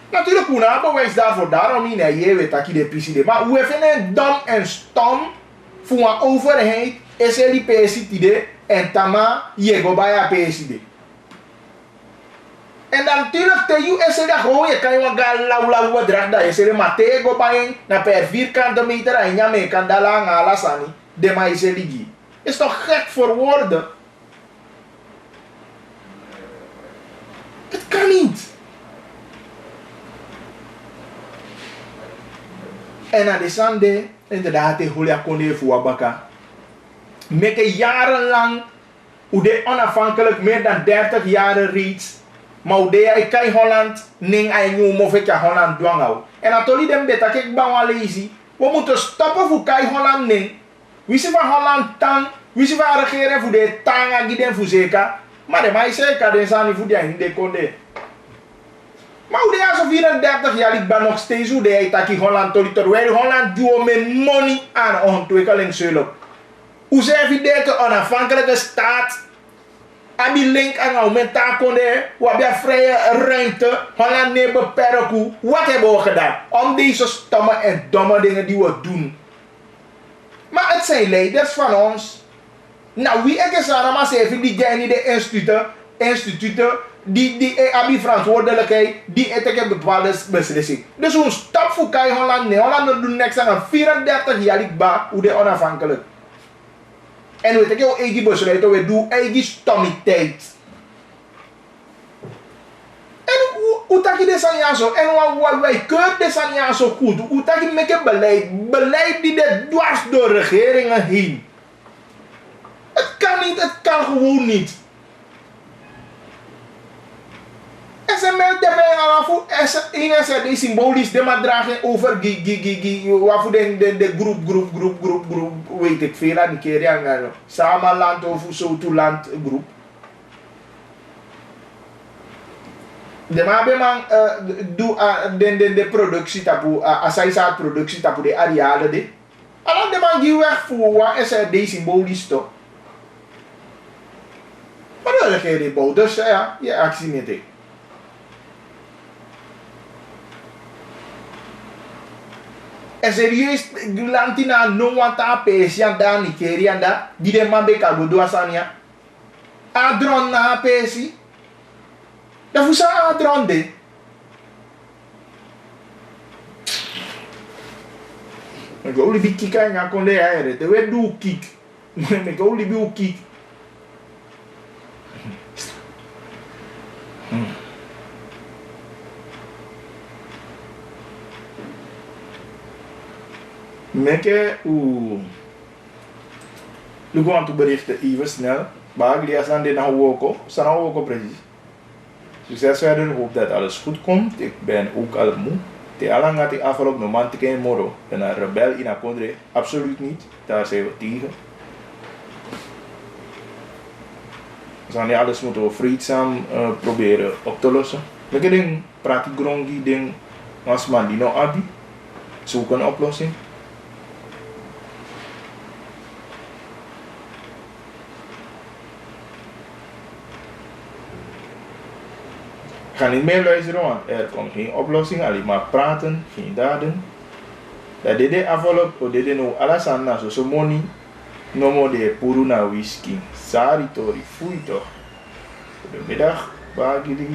A: Natuurlijk hoe na bewijs daarvoor daarom in je weet taki de PCD. Maar hoe even een dom en stom voor een overheid is er die PCD en tama je go bij a PCD. En dan natuurlijk te je is er gewoon je kan je gaan lauw wat draag dat is er maar te go bij na per vierkante meter en ja me kan daar lang alles aan de maar is er ligi. Is toch gek voor woorden? Het kan niet. En aan de zande inderdaad de Julia Konde voor Wabaka. Met jarenlang hoe de onafhankelijk meer dan 30 jaren reeds Maar de ai kai Holland ning ai nu mo fek Holland dwangau. En atoli dem beta kek ba wa lazy. We moeten stoppen voor kai Holland ning. Wie ze van Holland tang, wie ze van regeren voor de tanga giden voor zeker. Maar de mai zeker den sani voor die de konde. Maar hoe de als 34 jaar ik ben nog steeds hoe de taki Holland toli terwijl Holland duo met money aan ontwikkeling zullen. Hoe ze evidente onafhankelijke staat. Abi link aan aumenta konde, wabia vrije ruimte, Holland nee beperken. Wat hebben we gedaan? Om deze stomme en domme dingen die we doen. Maar het zijn leiders van ons. Nou, wie ik is aan maar zeggen, die zijn de instituten, die hebben verantwoordelijkheid, die eten bepaalde beslissing. Dus een stap voor Kai Holland, nee, Holland doet niks aan 34 jaar ik ba, hoe de onafhankelijk. En weet ik jouw eigen besluiten, we doen eigen stommiteit. En hoe tak je dit aan zo? En wat wij kunnen dit aan zo goed? Hoe tak je met een beleid die dit dwars door regeringen heen? Het kan niet, het kan gewoon niet. En ze melden mij al voor die symbolisch de maar dragen over waarvoor de groep, weet ik veel aan die keer samen land of zo to land groep. De maar bij man de productie tapu asaisa productie tapu de arealen de. Alam de man die weg voor wat is de symbolisch toch? Maar dat is geen bouw, dus ja, je actie met ik. En serieus, Lantina no wanta pesian da Nigeria da, die de man be kagodo asania. Adron na pesi. Da fusa adron de. Ik wil die kika en kon de aire, te we do kick. Ik wil die do kick. Meke lu gaan te berichten even snel. Maar ik aan dit nou ook precies. Succes verder, hoop dat alles goed komt. Ik ben ook al moe. Te alang had ik afgelopen moment geen moro. En een rebel in Akondre, absoluut niet. Daar zijn we tegen. Dus alles moeten we vreedzaam proberen op te lossen. Ik denk, praat ik grongi ding, als man die nou abi, zoek een oplossing. Ga niet meer luisteren, want er komt geen oplossing, alleen maar praten, geen daden. Dat dit afvalop, of dit nou alles aan zo money, no more de puru na whisky. Sari tori, fui toch. Goedemiddag, bagiri.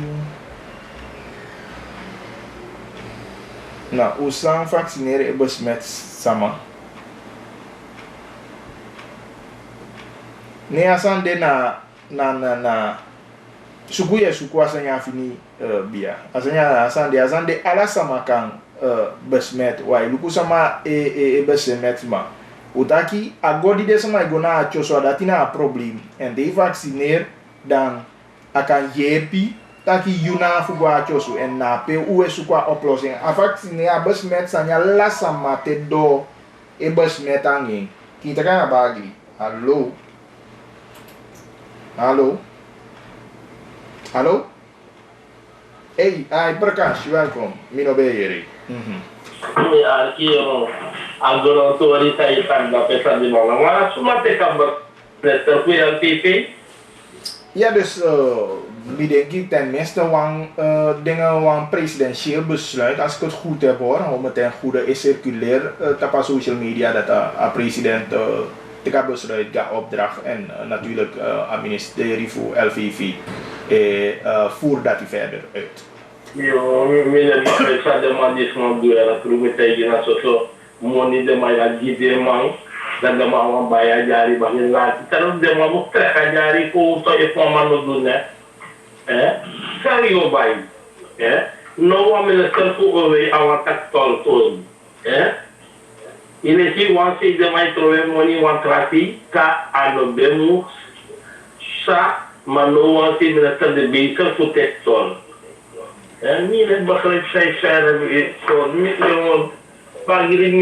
A: Nou, hoe staan vaccineren besmet sama? Nee, asan de na suku asanya fini bia. Asan de ala sama kan besmet. Wai luku sama besmet ma. Utaki agodi de sama igona achoso datina a problem. En de vaccineer dan akan yepi taki yuna fugwa achoso en na pe uwe sukwa oplossing. A vaccineer a besmet sanya la sama te do besmet angin. Kita kan bagi. Hallo. Hallo. Hallo? Hey, Prakash, welkom. Mino Beyeri.
F: Ya, kio agora otorita itanda pesan di mana. Mana cuma kabar terkuian TV.
A: Ja, dus denk ik tenminste dingen van presidentieel besluit, als ik het goed heb hoor, om het ten goede is circulair op social media dat de president te besluit gaat opdracht en natuurlijk het ministerie voor LVV voert dat verder uit.
F: Yo, mina bisa demandis mobil la krume tegina soso moni de maya gide mang dan de ma bayar jari bahin la terus de ma bu trek jari ko to e ko manu dunne sari yo bay no wa minister ko over our capital to ile si wan si de mai trove moni wan trafi ka ano bemu sa maar nu was hij met de beter voor het zon. En niet begrijp zij verder zo niet gewoon. Maar jullie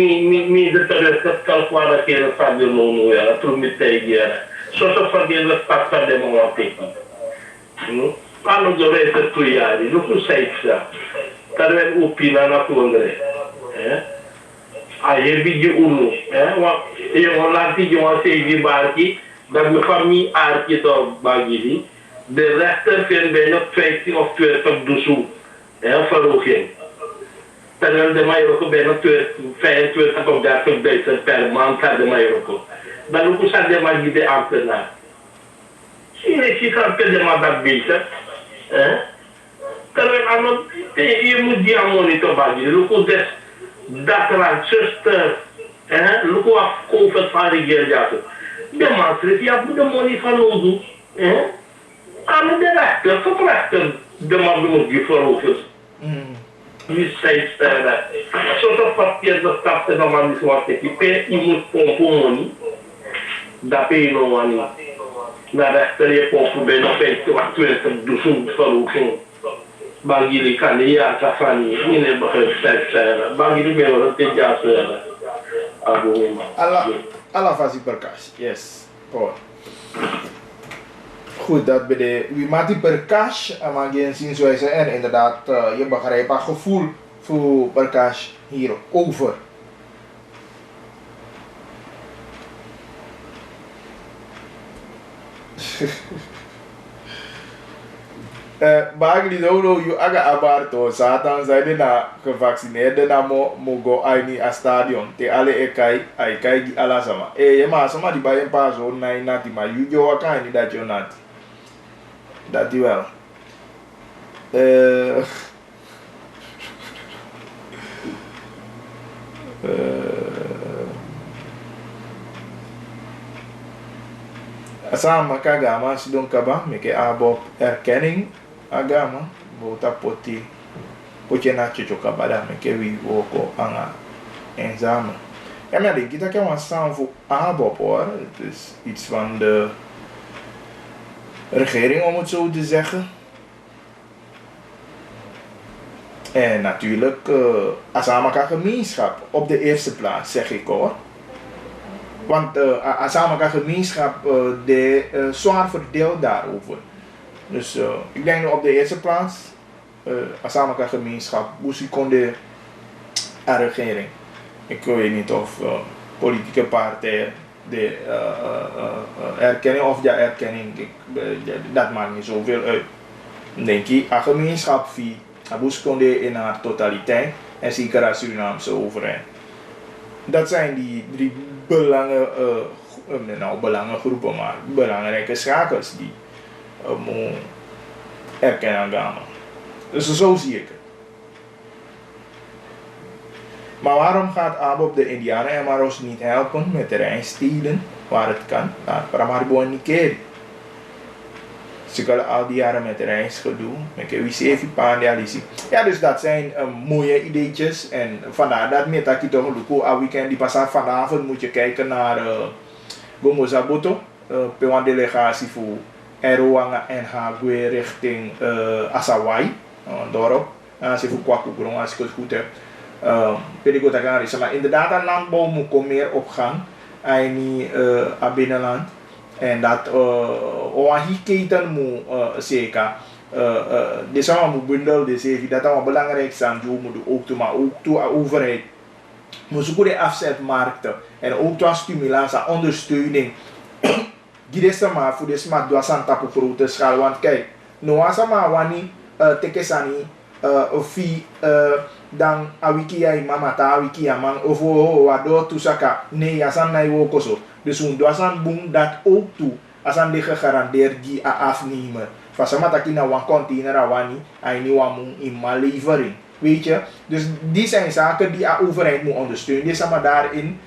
F: niet de terug kan qua keer van de loon ja, toen met tegen. Zo van de stad van de moment. Ano de reis tu jaar, nu hoe zij het. Dat we opina na kondre. Aí vídeo unu, eu lá tinha uma série barque da minha família arque do bagili, de rechter vind bijna 15 of 20 doezoe, verhoging. Terwijl de Marokko bijna 25 of 30.000 per maand had de Marokko. Dan ook zat de magie de ambtenaar. Je kan de maar dat beter. Terwijl je moet die monitor bagili, look des dat zuster, look af over van de geld. De man zegt, ja, moet de money van ons doen. Aan de rechter, verrechter, de man moet die verhogen. Nu zei ze, zo'n papier dat staat er dan niet wat ik je moet pompen money. Dat ben je nog niet. Na rechter je pompen bij nog 20 duizend verhoging. Bagi kan dia safani ini bekerja saya bagi dia orang tidak saya abu
A: Allah fasi perkas yes oh goed dat bij de wie maakt die perkas maar geen zin zoals en inderdaad je begrijpt het gevoel voor perkas hierover. Bagli dodo yu aga abarto satan zei na gevaccineerde na mo go aini a stadion te ale ai kai gi ala sama ye ma sama di bayen pa zo nai nati ma yu jo waka ni dat yo nati dat die wel asama kagama sidon kaba meke abo erkenning agama bota poti na chicho kabada meke wi woko anga enzame. Ja, maar denk je dat ik een staan voor ABOP hoor. Het is iets van de regering om het zo te zeggen. En natuurlijk Asamaka gemeenschap op de eerste plaats zeg ik hoor. Want Asamaka gemeenschap de zwaar verdeeld daarover. Dus ik denk dat op de eerste plaats Asamaka gemeenschap Busikonde regering. Ik weet niet of politieke partijen de erkenning of de erkenning, dat maakt niet zoveel uit. Denk ik, een gemeenschap via Busikonde in haar totaliteit en zeker als Surinaamse overheid. Dat zijn die drie belangengroepen, maar belangrijke schakels die erkennen gaan. Dus zo zie ik het. Maar waarom gaat ABOP de Indianen en Maros niet helpen met terreinstelen waar het kan? Paramaribo en Nikeri. Ze kunnen al die jaren met terreinsgedoe, met KWC, Pandialisi. Ja, dus dat zijn mooie ideetjes. En vandaar dat met dat je toch een weekend die pas vanavond moet je kijken naar Gongo Zaboto. Een delegatie voor Erowanga en Hagwe richting Asawai, een dorp. Als je voor Kwakugrong, als ik het goed heb. Maar inderdaad, een landbouw moet komen meer op gang. En niet binnenland. En dat hiketen moet zeker. De samen moet bundel, dus even dat is belangrijk zijn. Je moet ook toe, maar ook toe aan overheid. Moet zoeken de afzetmarkten. En ook toe aan stimulans, aan ondersteuning. Gidesa maar voor de smaak door aan tapu grote schaal. Want kijk, no asama wani tekesani fi dan awiki ya mama ta awiki ya man ovo wado tusaka nee asan na iwo so. Dus we doen boom dat ook toe. Asan de gegarandeerd die afnemen. Van sama takina wan container awani en ni wan in mijn levering. Weet je? Dus die zijn zaken die de overheid moet ondersteunen. Die zijn daarin.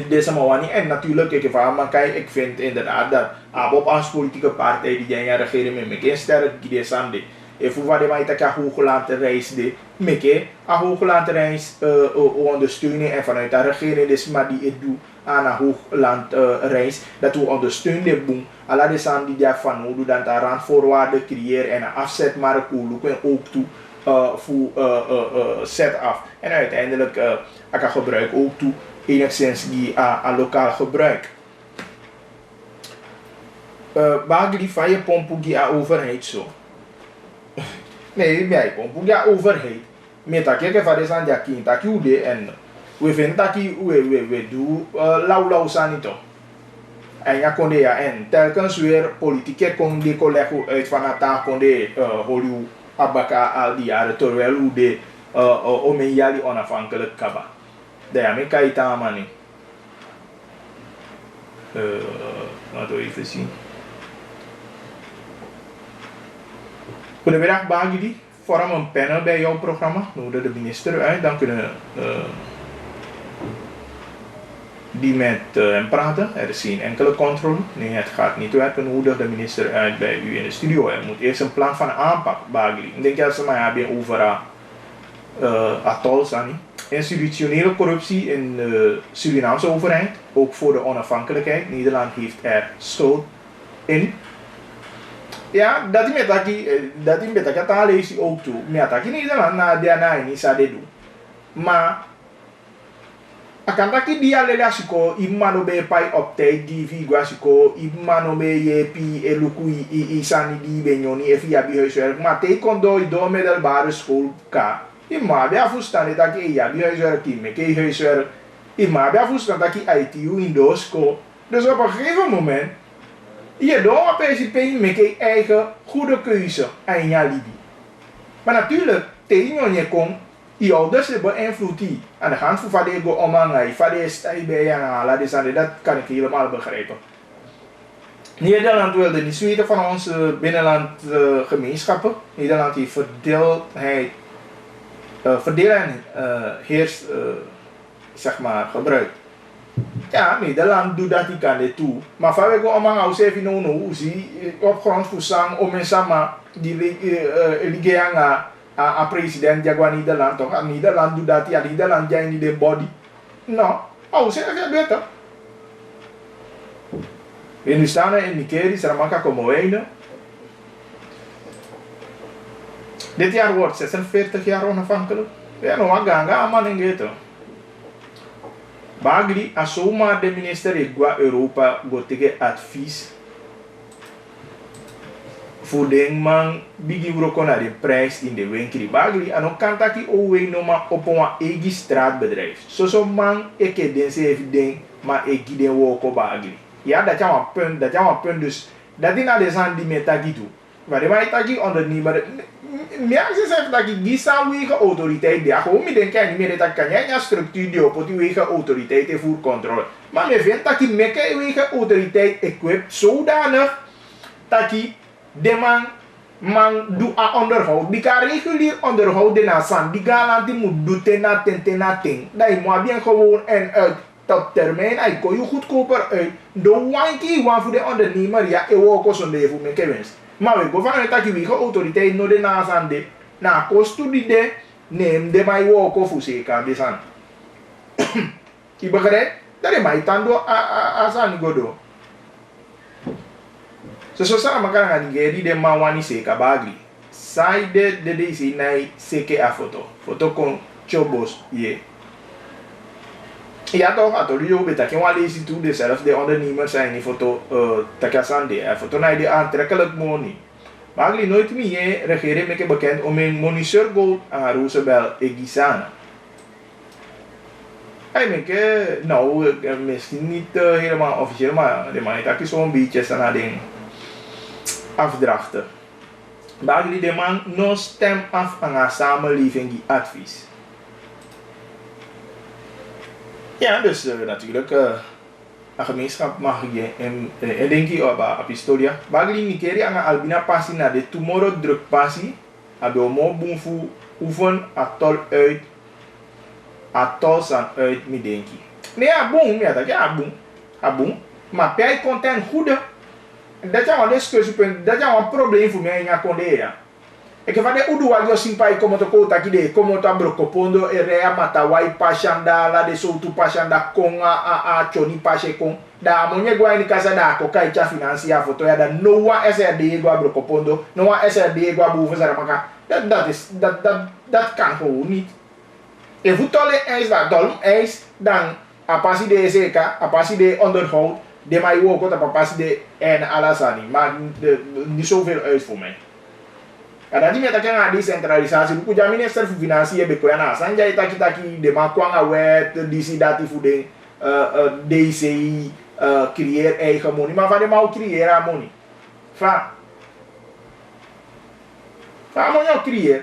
A: Deze mawani en natuurlijk ik vind inderdaad dat ABOP als politieke partij die jij regering met een sterk die sande E fu vade mai taka hooglandreis de. Meke, a hooglandreis ondersteunen en vanuit de regering dus maar die het doet aan een hooglandreis. Dat we ondersteunen de boom. Alla de san die daarvan hoe dan daar randvoorwaarden creëren en een afzetmarkt en ook toe voor set af. En uiteindelijk kan gebruik ook toe enigszins die aan lokaal gebruik. Bagli van je pompen die aan overheid zo. Nee, bij pompen die aan overheid. Met dat kijken van de san die kind dat je en we vinden dat we doen lauw sanito. En ja kon ja en telkens weer politieke kon die collega uit van het taak kon de Hollywood abaka al die jaren terwijl hoe de omenjali onafhankelijk kaba. Daar me kan je tamani. Laten we even zien. Goedemiddag Bagili, vorm een panel bij jouw programma. Nodig de minister uit, dan kunnen die met hem praten. Er is geen enkele controle. Nee, het gaat niet werken. Nodig de minister uit bij u in de studio. Er moet eerst een plan van aanpak, Bagili. Ik denk dat ze mij hebben over atol sani. Institutionele corruptie in de Surinaamse overheid, ook voor de onafhankelijkheid. Nederland heeft er schuld in. Ja, dat is met dat taal lees je ook toe. Maar dat in Nederland na de niet zou doen. Maar akan dat die alle asiko imano be pai op tijd die vigwasiko imano be je pi eluku isani di benyoni e via bi huiswerk. Maar te kon door middelbare school ka. Ima be afustan dat je ja bi huiswerk ki me ke huiswerk. Ima be afustan dat je ITU in dosko. Dus op een gegeven moment je door op PCP met je eigen goede keuze en ja libi. Maar natuurlijk tegen je kon je ouders de beïnvloed die aan de hand van vadego omangai, vadego stijl bij je dat kan ik helemaal begrijpen. Nederland wilde niet weten van onze binnenland gemeenschappen. Nederland heeft verdelen en heerst zeg maar gebruikt. Ja, Nederland doet dat niet kan dit toe. Maar van we gaan allemaal zelf in ono uzi op grond van sang om en sama die liggen aan president Jaguar Nederland toch? Nederland doet dat ja, Nederland jij niet de body. Nou, zelf ja beter. We nu staan in Nigeria, Saramaka como ene. Dit jaar wordt 46 jaar onafhankelijk. Ja, nou ganga man in gete. Bagli, asoma de minister Igwa Europa gotige advies voor de man bigi brokona de prijs in de winkel. Bagli, ano kantaki owe noma op een eigen straatbedrijf. Zo man eke dense even ding, maar ik den woko Bagli. Ja, dat is een punt, dus dat is naar de zand die met tagi toe. Maar de man tagi ondernemer. Ja, ze zeggen dat ik die samenwege autoriteit die gewoon met denken niet meer dat kan jij een structuur die op die wege autoriteit voor controle. Maar me vindt dat ik met die wege autoriteit equip zodanig dat ik de man doet aan onderhoud. Die kan regulier onderhouden naar zand. Die galant die moet doen ten ting. Dat je moet bien gewoon en uit op termijn. Hij kon je goedkoper uit. De wankie want voor de ondernemer ja, ik wil ook zo'n leven met winst. Maar we gaan vanuit dat je autoriteit no de nazande na kostu die de neem de mai woko fu zeker de san. Je begrijpt? Dat is mij tando asan godo. So sana makana nga nigeri de mawani zeker bagli. Sai de deze nai seke a foto. Foto kon chobos ye. Ja toch, atolio beta ke wale is toe dezelfde ondernemers zijn die foto takasande. Foto na de aantrekkelijk moni. Bagli nooit meer regering met bekend om een moniteur gold aan Roosevelt Egisana. Hij denkt, nou, misschien niet helemaal officieel, maar de man heeft zo'n beetje aan ding afdrachten. Bagli de man no stem af aan haar samenleving die advies. Ja, dus natuurlijk, een gemeenschap mag je en denk je op historia. Bagli Nigeria aan Albina passie naar de tomorrow druk passie. Abe omo boenfu oefen atol uit. Atol san uit mi denki. Nee, aboom, ja dat ja aboom. Maar bij content goede. Dat is een discussiepunt, dat is een probleem voor mij in ja konde ja. E che fate udu wagyo simpai como to kota kide como to abrokopondo e rea matawai pashanda la de so tu pashanda con a choni pashe con da monye gwa ni casa da ko kai cha financia foto ya da no wa SRD gwa abrokopondo no wa SRD gwa bu fazara maka that kan ho niet. E futole eens dat dolm eens dan a passi de seka a passi de onderhoud de mai wo ko ta passi de en alasani maar niet zoveel uit voor mij. Ada di meta kan decentralisasi ku ja minister fu finansi e be ko yana sanja itaki de ma kwanga wet disi dati fu de DCI creëer eigen money maar van de mau creëer a money fa money creëer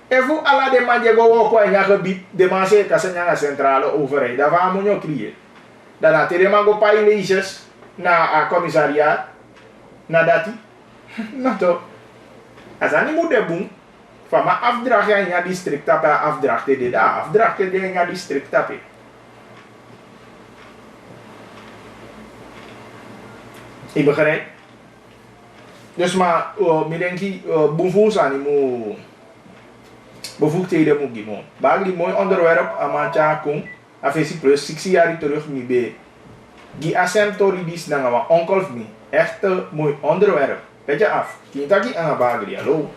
A: e fu ala de manje go wo ko nya gebied de ma se ka senya centrale overheid da va money creëer da na tere mango pai leases na a commissariat na dati na to Azani moet doen van mijn afdracht in je district tape afdrachten de daar afdrachten de in je district tape. Ik begrijp. Dus maar ik denk bevoegdheden moet bevoegdheden moet geven. Bagli mooi onderwerp amacha kom afesi plus 6 jaar terug mi be. Die asentoridis na ngawa onkel mi echt mooi onderwerp. Weet je af. Kita ki aan bagri, hallo.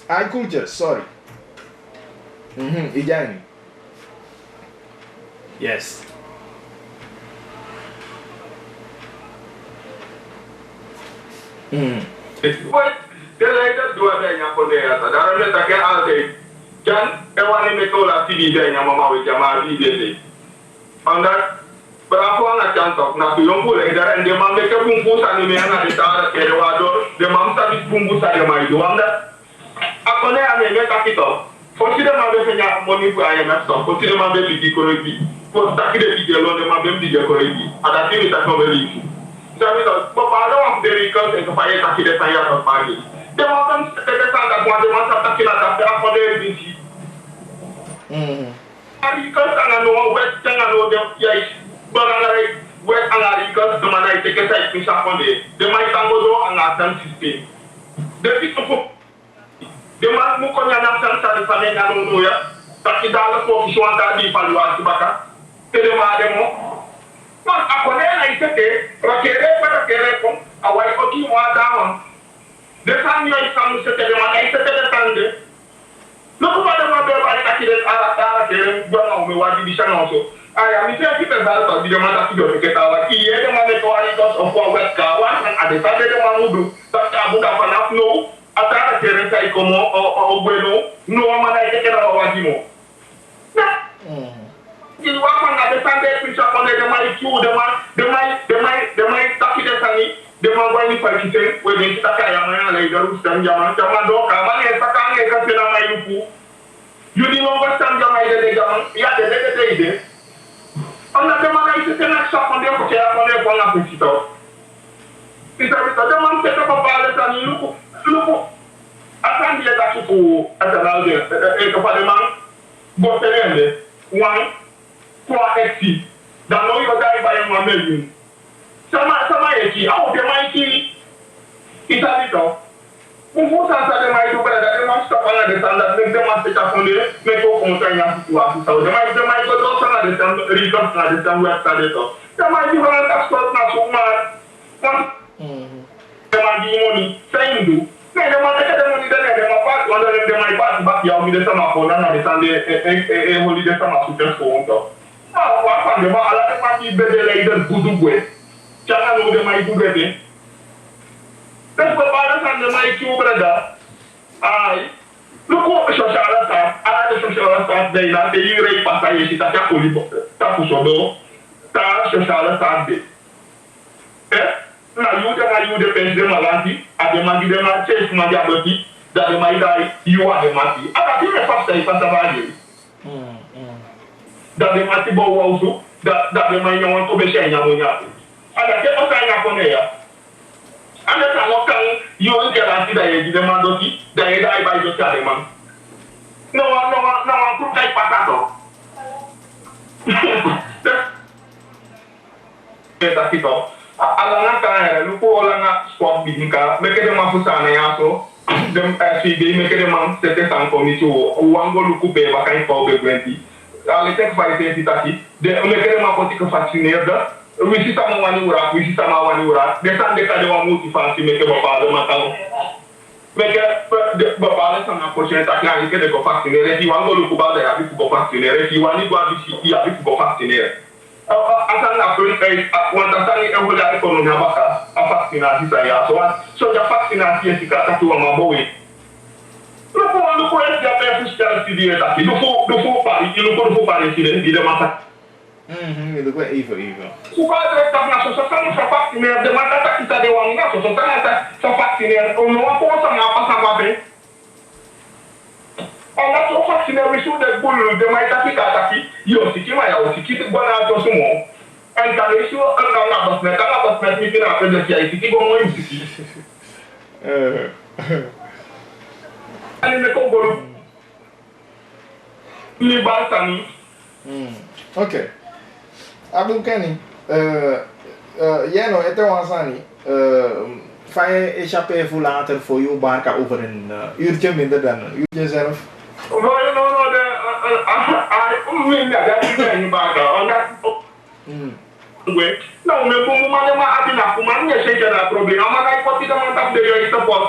A: Ai kultures, sorry. Ijani. Yes.
F: What? De leider dua da nya ko de ata. Dara me take ate. Jan e wani me to la TV de nya mama we jama vi de. Anda berapa anak cantok, nah tuyong pula edara dia mambe ke bungkusan ini yang ada di tanah kere wado, dia mambe tapi bungkusan dia mai doang dah. Aku ni ane me tak itu, posisi dia mambe punya money bu ayam stop, posisi dia mambe biji koregi, posisi tak dia biji lo dia mambe biji koregi, ada sini tak mambe biji. Jadi tu, bapa ada orang dari kau yang kepaya tak dia saya atau pagi, dia mambe kita sangat kuat dia mambe tak kita tak apa dia biji. Hari kau sangat luar west sangat luar dia yes. Barangkali wet analikas de mana itu kita bisa konde, de mai tango do angatan sistem. Depuis itu, de mana mukonya naksan sa de fane ngano ya, tapi dalam posisi anda di valuasi baka, de mana demo. Mas aku ni na itu rakere pun, awal oki muada. De sana yang kamu sete de mana itu de tande. Lalu pada mana balik akhirnya arah kere buat mau mewajib di sana also. Ayah, misalnya kita tahu di mana kita kita lagi, ya dengan netuaritas of wet kawan, ada saja yang mengudu, tapi abu dapat nafnu, atau cerita ikomo, bueno, no mana itu kita wajimu. Nah, jadi apa nggak ada sampai bisa pada demai cu, demai tak kita sangi, demai wani perkisen, wani kita kaya mana lagi garus dan zaman do, kaman yang sekarang yang kasih nama ibu, jadi nomor zaman dari zaman, ya ada ide. Anda demana itu kena siapa dia percaya pada yang nak bersihkan. Kita demam kita kepala tani lupu. Akan dia tak cukup adalah dia. Kepada mang bosen dia, uang kuaksi dan noi badai bayar mamelu. Sama eki, awak dia main kini. Kita itu. Pembuatan saja mai itu berada di mana sekolah ada standar dan demam kita sendiri, mereka komunikasi yang situasi tahu. Demam itu terus ada standar record ada standar website itu. Demam itu orang tak sekolah masuk mar, demam di moni, saya indu. Nah demam mereka demam di dalam demam pas, kalau demam pas bak yang di sama konan ada standar holiday sama super phone tu. Apa demam alat mati berdele dan budu gue, jangan lu demam itu gede. Dan perbalasan dengan itu berada, lu kok sosial ada sosial dari nanti irai pasai kita tak boleh tak kusodo, tak sosial deh. Nah, you pensiun malanti, ada mandi dengan cek mandi abadi, dari mai dari you ada mati. Ada dia pasai lagi. Dari mati bawa usu, dari mai yang untuk besar nyamunya. Ada dia pasai ngapain ya? Anda tahu kan, you garansi daya di mana dosi, daya bayi dosi ada mang. Nawa pun kayak patah tu. Kita alanga kan luko olanga sport bidinka meke de mafusana yaso dem FCD meke de man c'était sans commission wango luko be bakan ko be gwenti ale tek farite titati de meke de mafoti ko vacciner da wisi sama wani ura desande kade wa muti fansi meke baba de makalo meke de baba le sama prochaine tak na ke de ko vacciner di wango luko ba de abi ko vacciner di wani gwa bi abi ko vacciner asan na pun wanta tani e wala ekonomi abaka a vaccinasi saya so ja vaccinasi si ka tu ma bowe luko e ja pe fusta ti dire ta luko pari ti de mata
A: luko even
F: ku ba de ta na so sa vacciner de mata ta kita de wanga so sa vacciner o no ko sa na pasa ma be ona to vacciner we should de bulu de mai ta kita ta ki yo sikima ya o sikiti bona to sumo en kalesu en na bas mi fina pe de ya sikiti bo mo sikiti ani me ko bolu ni baltani
A: okay abun kani ete wansani fai échapper voor later voor je barka over een uurtje minder dan een uurtje zelf.
F: No, não, meu como manda uma abina, como a minha gente era problema, mas aí pode dar uma tabela de isso pode.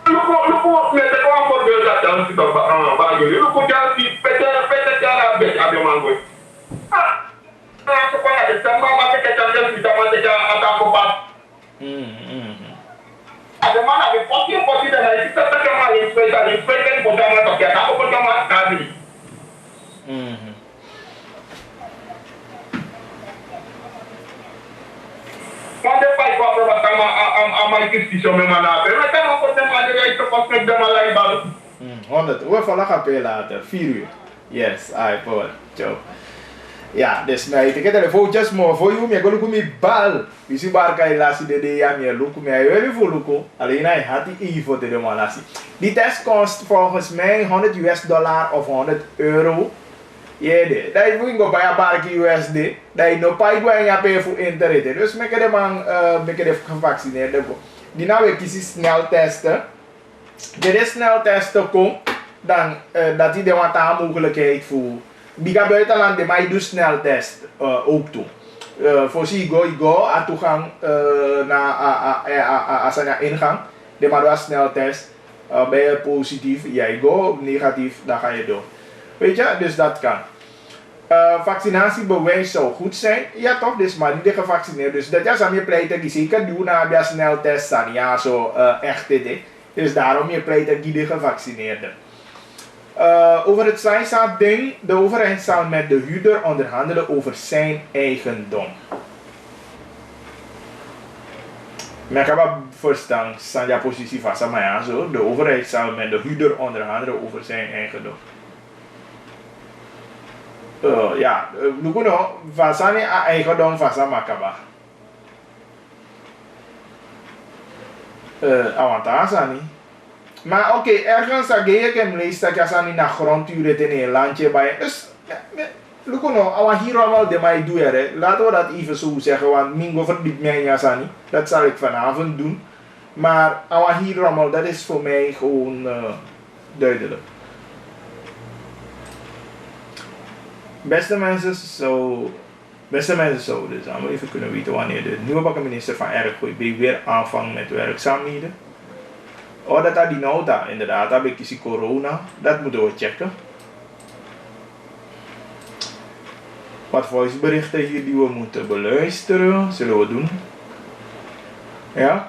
F: Luko, me te com a forma da chance da bagulho. Luko já se pede a bete a mango. So quando a gente vai ter que chamar de chamar de ataco pas. A demanda de pode dar aí, está que mais respeita botar uma toque, tá com uma cadeira. Quando eu pai com a aprovação a mais discussão mesmo na pena, mas não pode mais de isso posso me dar uma lá e balo.
A: 100. We vallen gaan pe later. 4 uur. Yes, Paul. Ciao. Ja, dus mij te keten voor just more voor jou, maar ik mi bal. Bisi barka ilasi de ja meer luku, maar je wil luku. Alleen hij had die info te de malasi. Die test kost volgens mij $100 of €100. Ja, dat is moet ik bij een barkie USD. Dat is nog pas gewoon ja pe voor internet. Dus me keten man, me keten gevaccineerd. Die nou we kiezen snel testen. De snel testen komt, dan dat die de wat mogelijkheid voor. Biga buitenland de mij dus sneltest ook toe. Voor si go a toegang na asanya ingang. De maar was sneltest. Ben je positief, jij go, negatief, dan ga je door. Weet je, dus dat kan. Vaccinatiebewijs zou goed zijn. Ja toch, dus maar niet gevaccineerd. Dus dat is aan je pleiten die zeker doen na de sneltest. Ja, zo echt dit. Dus daarom je pleiten die gevaccineerde. Over het Zijnstaat-ding. De overheid zal met de huurder onderhandelen over zijn eigendom. Maar ik heb verstaan, Sanja positie vast, maar ja, zo. De overheid zal met de huurder onderhandelen over zijn eigendom. Ja, we kunnen vast aan eigendom vast aan makaba. Avantage aan niet. Maar oké, ergens zeg ik hem lees dat je aan die naar grondturen in een landje bij. Dus, look nou, awa hier allemaal de mij doen. Laten we dat even zo zeggen, want mingo verdiept mij niet aan. Dat zal ik vanavond doen. Maar awa hier allemaal, dat is voor mij gewoon duidelijk. Beste mensen, zo dus aan we even kunnen weten wanneer de nieuwe bakkenminister van RGB weer aanvangt met werkzaamheden. Oh, dat die nota, inderdaad, heb ik kies corona. Dat moeten we checken. Wat voiceberichten hier die we moeten beluisteren, zullen we doen. Ja.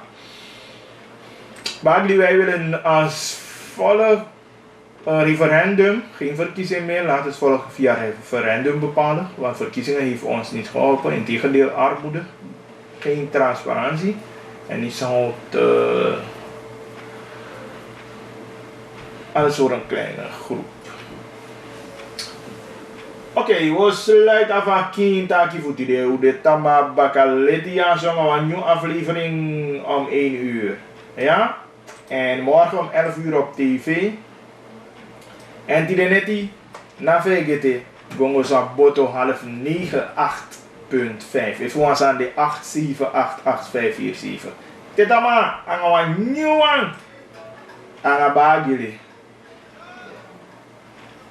A: Bagli, wij willen als volgt referendum, geen verkiezing meer, laten we het volgen via referendum bepalen. Want verkiezingen heeft ons niet geholpen, integendeel armoede, geen transparantie en niet zo alles voor een kleine groep. Oké, we sluiten af aan Kintaki voor die hoe de Tamba Bakaleti aan zo'n nieuwe aflevering om 1 uur. Ja? En morgen om 11 uur op tv. En die neti na VGT gongo sa boto 8:30 If we want aan de 8788547. Tetama aan een nieuwe aan bagili.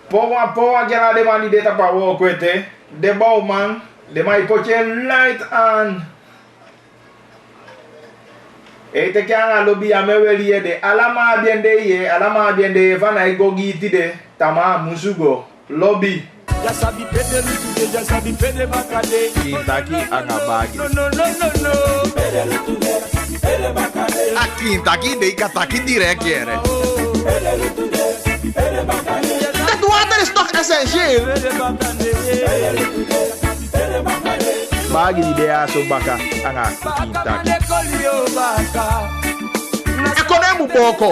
A: Powa gela de man die deta pa wo kwete. De bouwman, de mai potje light aan. Ete kyanga lobby ameweli de alama biende ye vana igogi tide tama musugo lobby.
B: Ya sabi pede lutude, ya sabi pede bakade.
A: Kintaki angabagi.
B: No. Pede lutude, pede bakade.
G: A Kintaki de Kataki direct here.
B: Pede lutude, pede bakade.
G: Dat water is toch essentieel?
B: Pede bakade. Pede lutude, pede bakade.
A: Bagi di dea so baka anga
B: Baka
A: Kintaki.
B: de kolio baka.
G: Ekonemu boko.